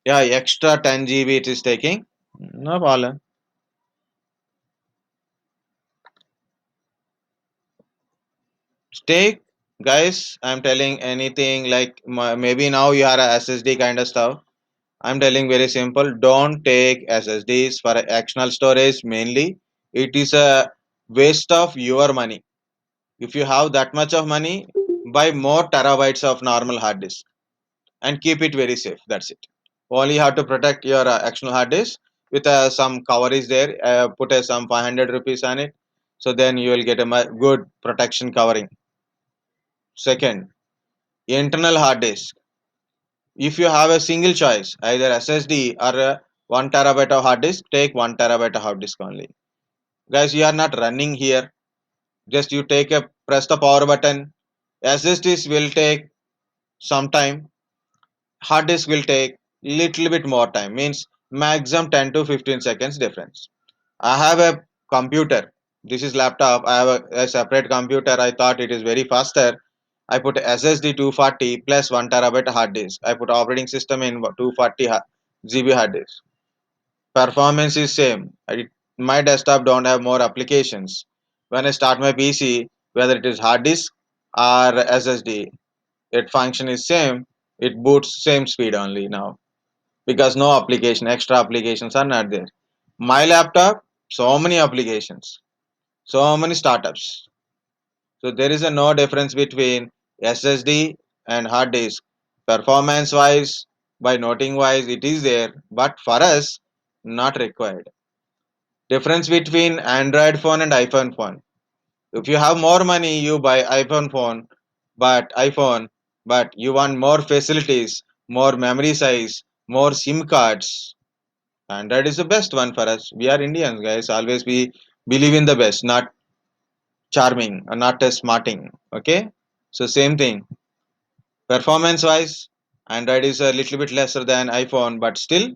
Yeah, extra 10 GB it is taking. No problem. Take, guys, I'm telling anything like maybe now you are a SSD kind of stuff. I'm telling very simple. Don't take SSDs for external storage mainly. It is a waste of your money. If you have that much of money, buy more terabytes of normal hard disk and keep it very safe. That's it. Only you have to protect your external hard disk with some cover is there. Put some 500 rupees on it. So then you will get a good protection covering. Second, internal hard disk. If you have a single choice, either SSD or 1 terabyte of hard disk, take 1 terabyte of hard disk only. Guys, you are not running here. Just you take a press the power button. SSDs will take some time. Hard disk will take little bit more time. Means maximum 10 to 15 seconds difference. I have a computer. This is laptop. I have a separate computer. I thought it is very faster. I put SSD 240 plus 1 terabyte hard disk. I put operating system in 240 GB hard disk. Performance is same. My desktop don't have more applications. When I start my PC, whether it is hard disk or SSD, it function is same. It boots same speed only now because no application, extra applications are not there. My laptop, so many applications, so many startups. So there is a no difference between SSD and hard disk. Performance wise, by noting wise, it is there, but for us, not required. Difference between Android phone and iPhone phone. If you have more money, you buy iPhone, but you want more facilities, more memory size, more SIM cards. Android is the best one for us. We are Indians, guys. Always we believe in the best, not charming or not a smarting. Okay, so same thing. Performance wise, Android is a little bit lesser than iPhone, but still,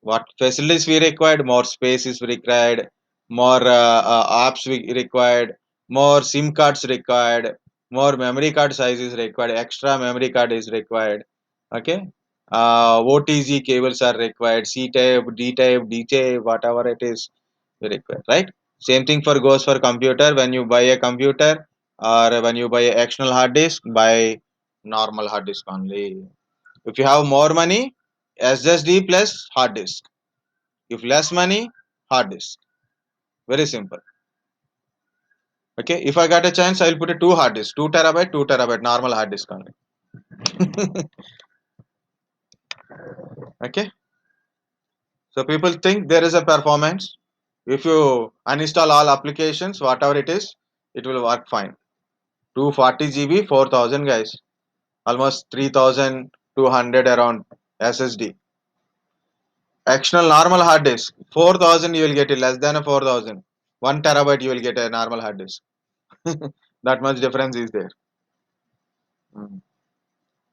what facilities we required? More space is required, more apps we required, more SIM cards required, more memory card size is required, extra memory card is required. Okay, OTG cables are required, C type, D type, D type, whatever it is required, right? Same thing for goes for computer. When you buy a computer or when you buy a external hard disk, buy normal hard disk only. If you have more money, SSD plus hard disk. If less money, hard disk. Very simple. Okay. If I got a chance, I'll put a two hard disk, 2 terabyte, normal hard disk only. Okay. So people think there is a performance. If you uninstall all applications, whatever it will work fine. 240 GB, 4000 guys. Almost 3200 around SSD. External normal hard disk, 4000 you will get it, less than a 4000. 1 terabyte you will get a normal hard disk. That much difference is there. Mm.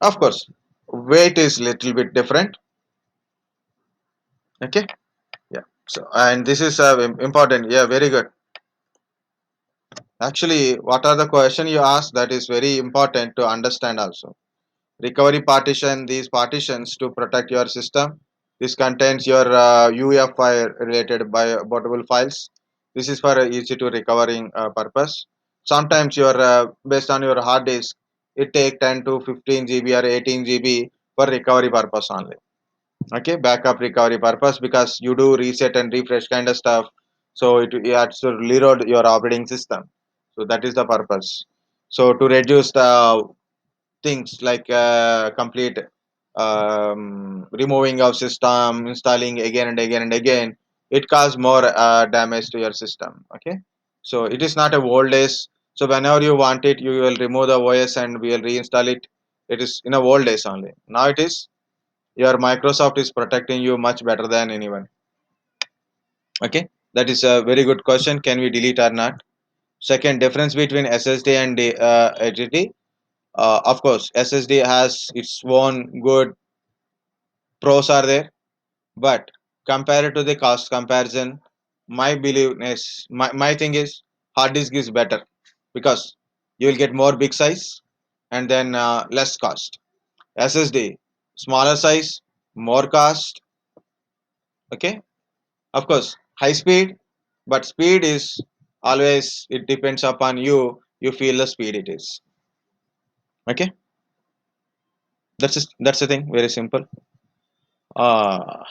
Of course, weight is little bit different. Okay, yeah. So and this is important. Yeah, very good. Actually, what are the question you asked? That is very important to understand also. Recovery partition, these partitions to protect your system. This contains your UEFI related bootable files. This is for easy to recovering purpose. Sometimes your based on your hard disk, it take 10 to 15 GB or 18 GB for recovery purpose only. Okay, backup recovery purpose because you do reset and refresh kind of stuff. So it has to reload your operating system. So that is the purpose. So to reduce the things like complete removing of system, installing again and again and again, it cause more damage to your system. Okay, so it is not a old days. So whenever you want it, you will remove the OS and we will reinstall it. It is in a old days only. Now it is your Microsoft is protecting you much better than anyone. Okay, that is a very good question. Can we delete or not? Second, difference between SSD and the HDD. Of course, SSD has its own good pros are there, but compared to the cost comparison, my thing is hard disk is better because you will get more big size and then less cost. SSD smaller size, more cost. Okay, of course, high speed, but speed is always it depends upon you. You feel the speed it is. Okay, that's the thing. Very simple. Ah,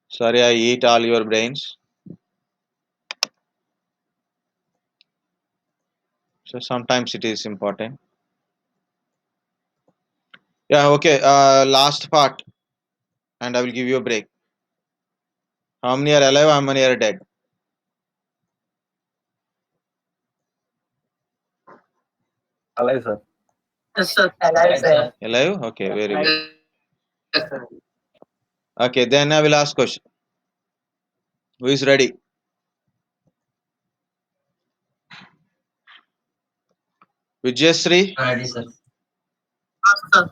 sorry, I eat all your brains. So sometimes it is important. Yeah, okay. Last part, and I will give you a break. How many are alive? How many are dead? Alive, sir. Yes, sir. Alive, sir. Alive? Okay, very good. Yes, sir. Okay, then I will ask question. Who is ready? Vijayasree, Ready, sir. Yes, sir.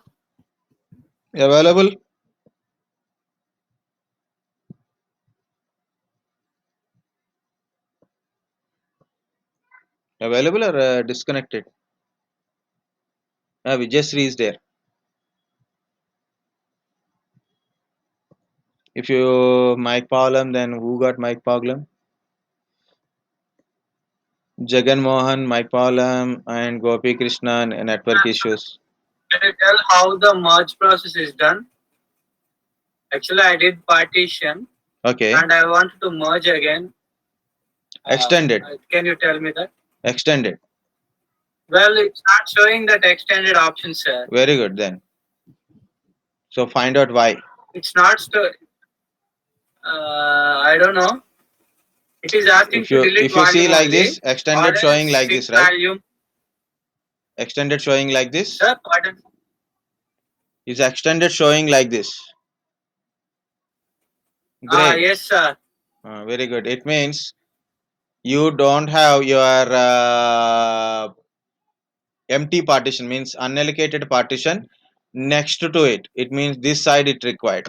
available? Available or disconnected? Vijayasree is there. If you mic problem, then who got mic problem? Jagan Mohan, mic problem, and Gopi Krishnan, network issues. Can you tell how the merge process is done? Actually, I did partition Okay, and I want to merge again. extended, Can you tell me that? extended. Well, it's not showing that extended option, sir. Very good then. So find out why. It's not. I don't know. It is asking If to you delete if you see volume like only. this, extended Or showing else like fix this, right? volume. Extended showing like this. Sir, pardon. Is extended showing like this. Great. Yes, sir. Very good. It means you don't have your empty partition means unallocated partition next to it. It means this side it required.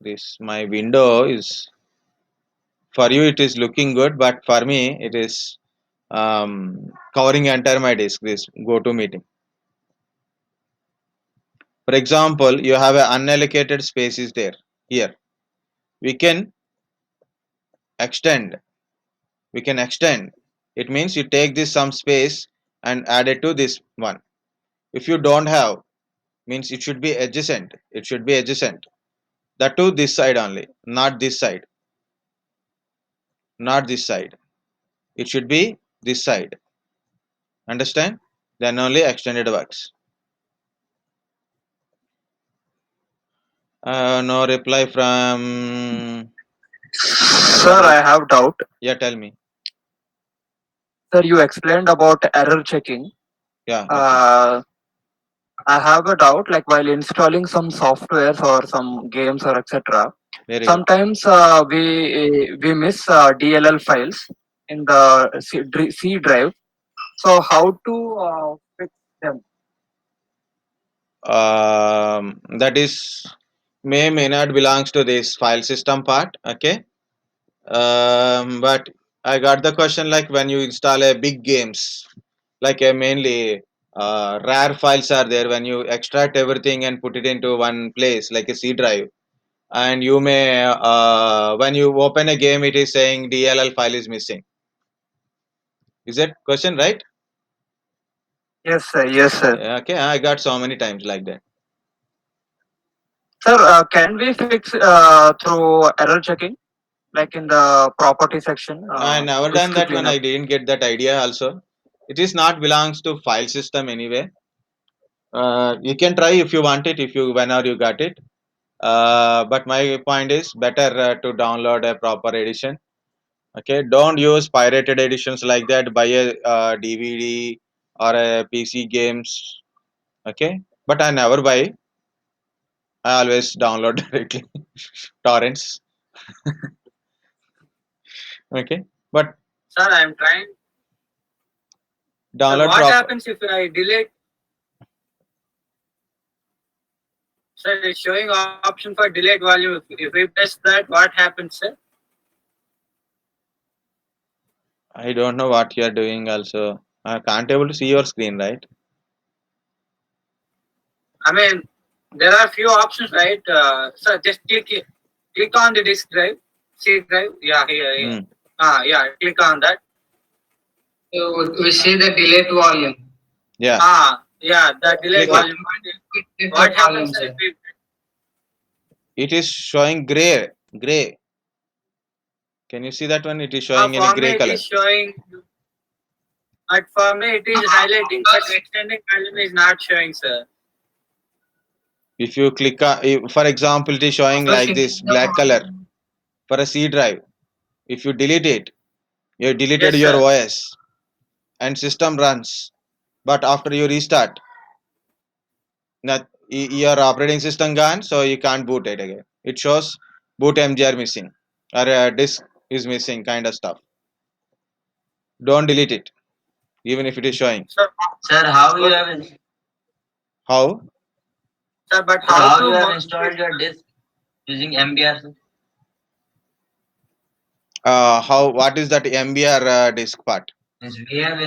This my window is for you it is looking good, but for me it is covering entire my disk. This go to meeting. For example, you have an unallocated space is there here. We can extend. We can extend. It means you take this some space and add it to this one. If you don't have, means it should be adjacent. It should be adjacent. That to this side only, not this side, not this side. It should be this side. Understand? Then only extended works. No reply from. Sir, I have doubt. Yeah, tell me. Sir, you explained about error checking. Yeah, okay. I have a doubt. Like while installing some softwares or some games or etc. Very good. Sometimes we miss DLL files in the C drive. So how to fix them? That is may not belongs to this file system part. Okay. But I got the question like when you install a big games, like mainly rare files are there when you extract everything and put it into one place like a C drive, and you may when you open a game it is saying DLL file is missing. Is that question right? Yes, sir. Yes, sir. Yeah, okay, I got so many times like that. Sir, can we fix through error checking, like in the property section? I never Disk done that one. cleanup. I didn't get that idea also. It is not belongs to file system anyway. You can try if you want it, if you whenever you got it. But my point is better to download a proper edition. Okay, don't use pirated editions like that. Buy a DVD or a PC games. Okay, but I never buy. I always download directly torrents. Okay, but Sir, I'm trying. Sir, download what proper. happens if I delete? Sir, it's showing option for delete volume. If we press that, what happens, sir? I don't know what you are doing. Also, I can't able to see your screen, right? I mean, there are few options, right? Sir, just click on the disk drive, C drive. Yeah, here. Yeah. Hmm. Yeah. Click on that. So we see the delete volume. Yeah. Yeah. The delete Click it. volume. Click What the happens volume, if sir. we It is showing gray. Gray. Can you see that one? It is showing in a for me gray it color. is showing, but for me it is highlighting, but extending volume is not showing, sir. If you click on, for example, it is showing like this black color for a C drive. If you delete it, you deleted Yes, your sir. OS and system runs. But after you restart, not, your operating system gone, so you can't boot it again. It shows boot MGR missing or a disk is missing, kind of stuff. Don't delete it, even if it is showing. Sir, how you have How? Sir, but sir, how how to you have merge installed your disk using MBR? Sir? How? What is that MBR disk part? Means we have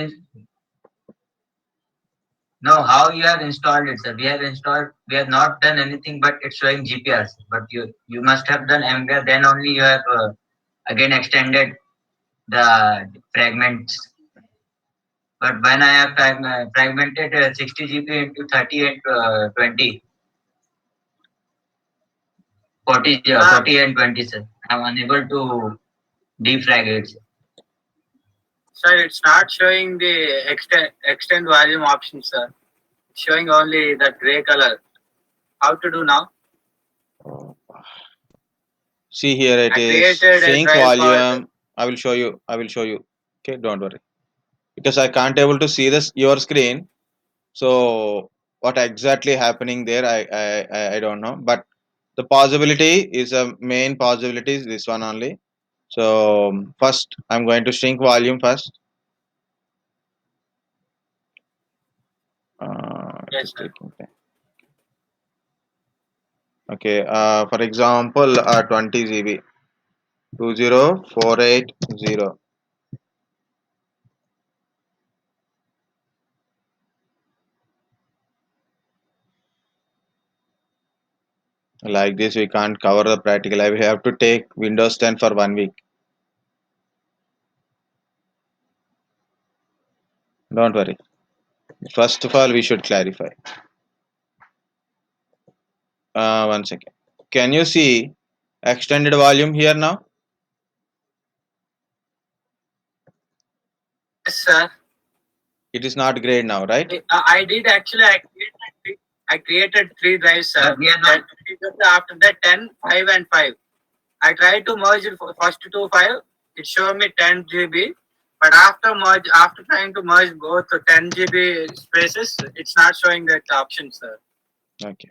no, how you have installed it, sir? We have installed. We have not done anything, but it's showing GPR. Sir. But you must have done MBR. Then only you have again extended the fragments. But when I have fragmented 60 GB into 30 and 20, 40 and 20, sir, I'm unable to defrag it. Sir. Sir, it's not showing the extend volume option, sir. It's showing only that gray color. How to do now? See here, it I is created a sync drive called. volume. I will show you. I will show you. Okay, don't worry. Because I can't able to see this your screen. So what exactly happening there? I don't know. But the possibility is a main possibility is this one only. So first, I'm going to shrink volume first. It Yes, is sir. taking time. Okay. For example, 20 GB 20480. Like this, we can't cover the practical. I will have to take Windows 10 for 1 week. Don't worry. First of all, we should clarify. One second. Can you see extended volume here now? Yes, sir. It is not great now, right? I did actually. I created 3 drives, sir. But we are not. After that, 10, 5, and 5. I tried to merge it for first 2 files. It showed me 10 GB. But after trying to merge both the 10 GB spaces, it's not showing that option, sir. Okay.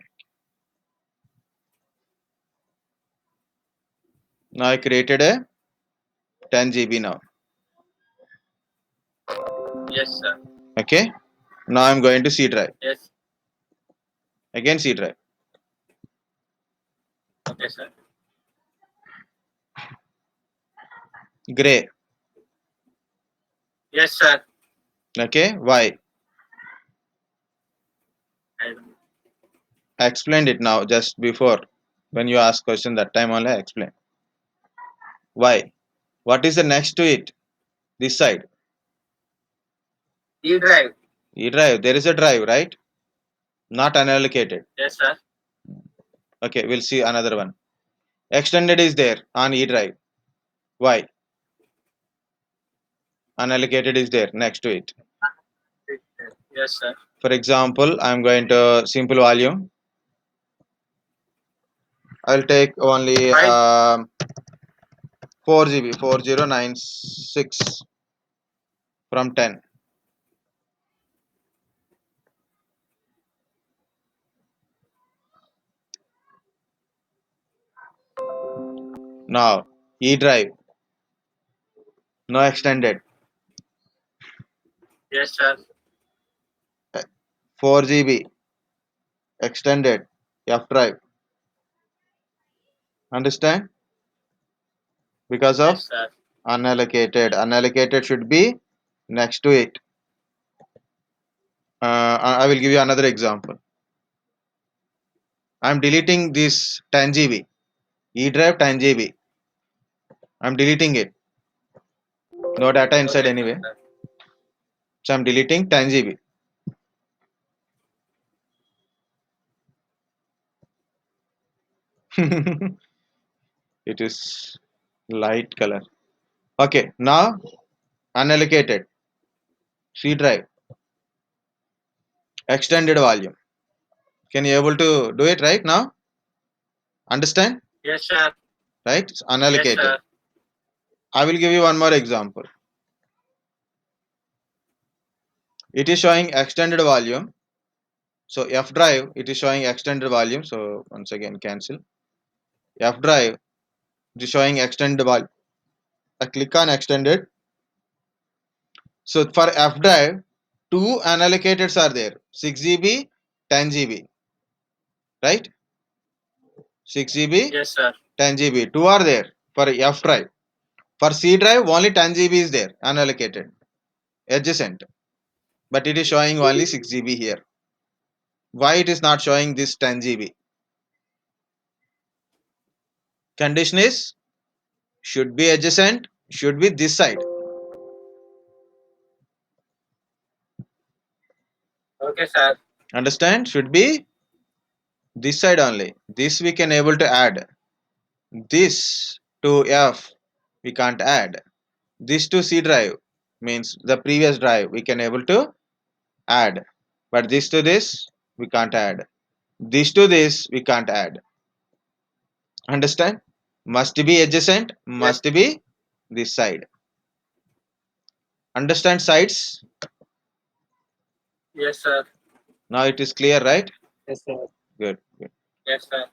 Now I created a 10 GB now. Yes, sir. Okay. Now I'm going to C drive. Yes. Again C drive. Okay, sir. Gray. Yes, sir. Okay. Why? I explained it now just before. When you ask question that time only I explained. Why? What is the next to it? This side. E drive. E drive. There is a drive, right? Not unallocated. Yes, sir. Okay, we'll see another one. Extended is there on E drive. Why? Unallocated is there next to it. Yes, sir. For example, I'm going to simple volume. I'll take only 4 GB 4096 from 10. Now E drive, no extended. Yes, sir. 4 GB extended F drive. Understand? Because of Yes, sir. unallocated. Unallocated should be next to it. I will give you another example. I'm deleting this 10 GB. E drive 10 GB. I'm deleting it. No data inside Okay, anyway. sir. So I'm deleting 10 GB. It is light color. Okay, now unallocated. C drive. Extended volume. Can you able to do it right now? Understand? Yes, sir. Right? It's Yes, unallocated. sir. I will give you one more example. It is showing extended volume. So F drive, it is showing extended volume. So once again, cancel. F drive, it is showing extended volume. I click on extended. So for F drive, two unallocateds are there: 6 GB, 10 GB, right? 6 GB, Yes, sir. 10 GB. Two are there for F drive. For C drive, only 10 GB is there, unallocated, adjacent. But it is showing only 6 GB here. Why it is not showing this 10 GB? Condition is should be adjacent, should be this side. Okay, sir. Understand? Should be this side only. This we can able to add. This to F we can't add. This to C drive means the previous drive we can able to add. But this to this we can't add. This to this we can't add. Understand? Must be adjacent, Yes. must be this side. Understand sides? Yes, sir. Now it is clear, right? Yes, sir. Good. Good. Yes, sir.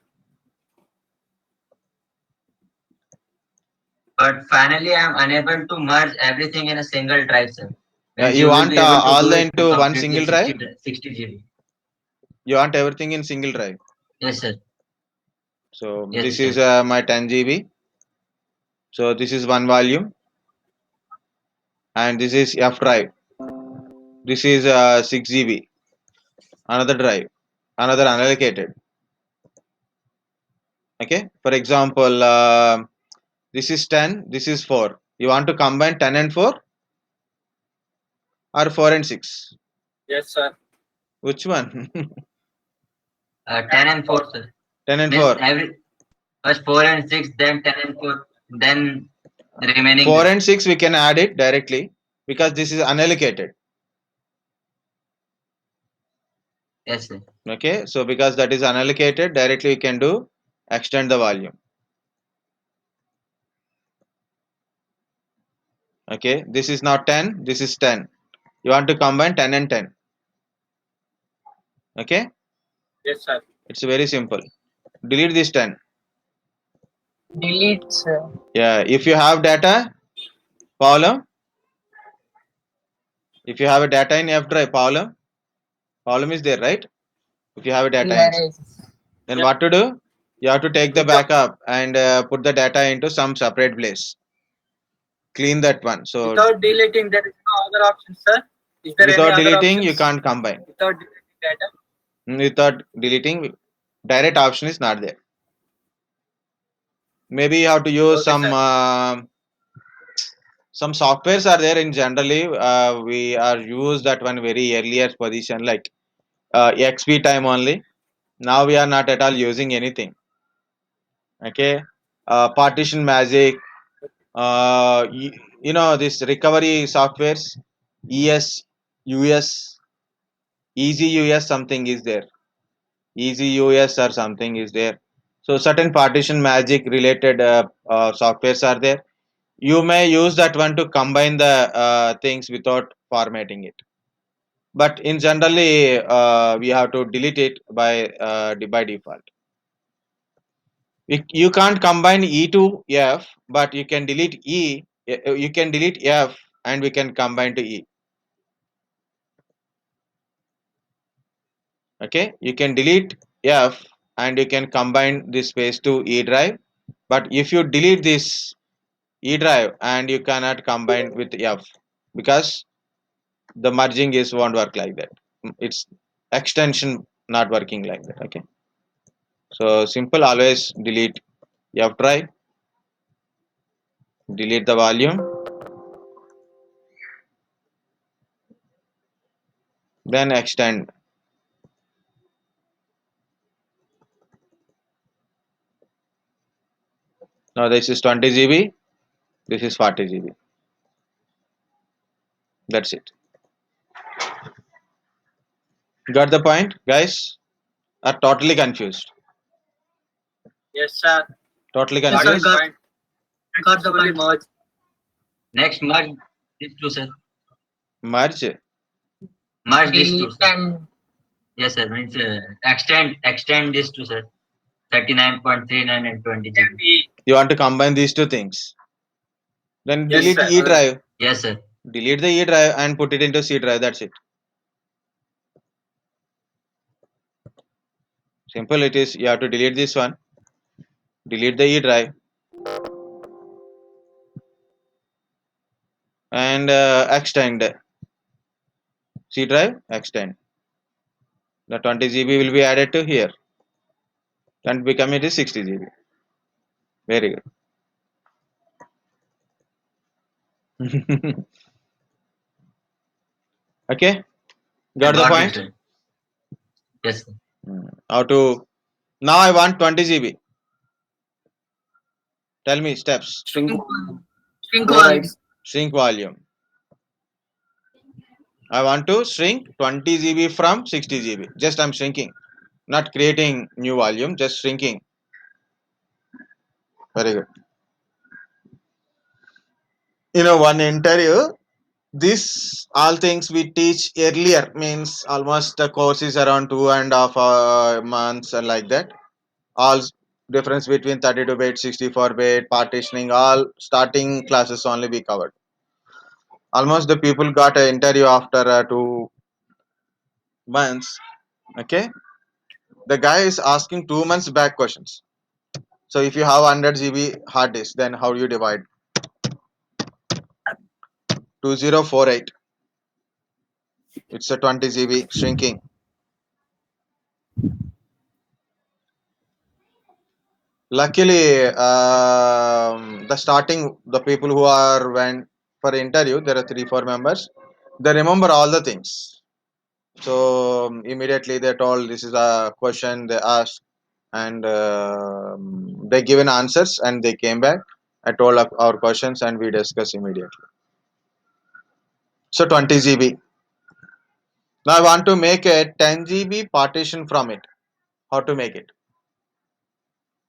But finally, I'm unable to merge everything in a single drive, sir. Means You you will want be able to all do the it into one completely single drive? 60 GB. You want everything in single drive. Yes, sir. So Yes, this sir. is my 10 GB. So this is one volume, and this is F drive. This is 6 GB. Another drive, another unallocated. Okay. For example, this is 10. This is 4. You want to combine 10 and 4 or 4 and 6? Yes, sir. Which one? 10 and 4, sir. 10 and Means 4. first 4 and 6, then 10 and 4, then the remaining 4 and 6 we can add it directly because this is unallocated. Yes, sir. Okay. So because that is unallocated, directly we can do extend the volume. Okay. This is not 10. This is 10. You want to combine 10 and 10. Okay. Yes, sir. It's very simple. Delete this 10. Delete, sir. Yeah. If you have data, Paula, if you have a data in F drive, Paula is there, right? If you have a data in, then Yeah. what to do? You have to take the Without, backup and put the data into some separate place. Clean that one. So without deleting, there is no other option, sir. Is there any without other deleting, you options? can't combine. Without deleting data? Without deleting, direct option is not there. Maybe you have to use Okay, sir. some softwares are there in generally. We are used that one very earlier position like XP time only. Now we are not at all using anything. Okay, partition magic. You know this recovery softwares, ES, US, Easy US something is there. Easy US or something is there. So certain partition magic related softwares are there. You may use that one to combine the things without formatting it. But in generally, we have to delete it by default. You can't combine E to F, but you can delete E. You can delete F, and we can combine to E. Okay, you can delete F, and you can combine this space to E drive. But if you delete this E drive, and you cannot combine with F, because the merging is won't work like that. It's extension not working like that. Okay, so simple, always delete F drive, delete the volume, then extend. Now this is 20 GB, this is 40 GB. That's it. Got the point, guys? Are totally confused? Yes, sir. Totally Yes, sir, confused? got the point. Merge. Next, merge these two, sir. Merge. Merge these two, Delete sir. and Yes, sir. Means extend this to, sir. 39.39 and 20 GB. You want to combine these two things? Then Yes, delete sir. E drive. Yes, sir. Delete the E drive and put it into C drive. That's it. Simple it is. You have to delete this one. Delete the E drive. And extend. C drive, extend. The 20 GB will be added to here. And become it is 60 GB. Very good. Okay. Got the Got point? it, sir. Yes, sir. How to. Now I want 20 GB. Tell me steps. Shrink. shrink No volume. rights. Shrink volume. I want to shrink 20 GB from 60 GB. Just I'm shrinking. Not creating new volume, just shrinking. Very good. One interview, this all things we teach earlier, means almost the course is around 2.5 months and like that. All difference between 32-bit, 64-bit, partitioning, all starting classes only we covered. Almost the people got an interview after 2 months. Okay, the guy is asking 2 months back questions. So if you have 100 GB hard disk, then how do you divide? 2048. It's a 20 GB shrinking. Luckily, the starting, the people who are went for interview, there are 3-4 members. They remember all the things. So immediately they told this is a question they asked, and they given answers, and they came back. I told our questions, and we discussed immediately. So 20 GB. Now I want to make a 10 GB partition from it. How to make it?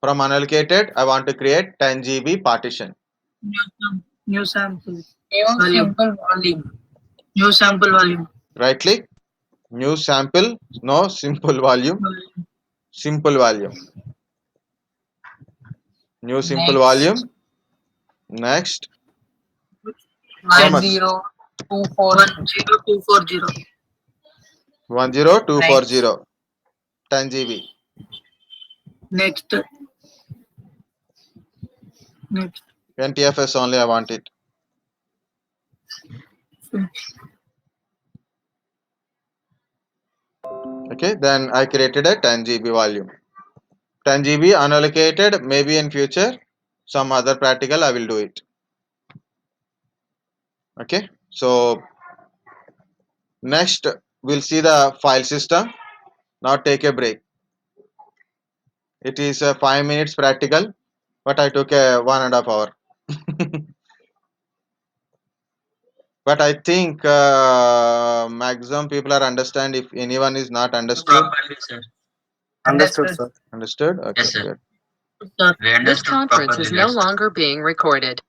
From unallocated, I want to create 10 GB partition. New sample. Simple volume. New sample volume. Right click, new sample, no, simple volume, simple volume, new simple volume. Next, how much? 10240. 10240, 10 GB. Next. NTFS only I want it. Okay, then I created a 10 GB volume. 10 GB unallocated, maybe in future, some other practical I will do it. Okay, so next we'll see the file system. Now take a break. It is a 5 minutes practical, but I took a 1.5 hour. But I think maximum people are understand. If anyone is not understood, Properly, sir. Understood, sir. understood. Okay, Yes, sir. good. We This understood conference properly. is no longer being recorded.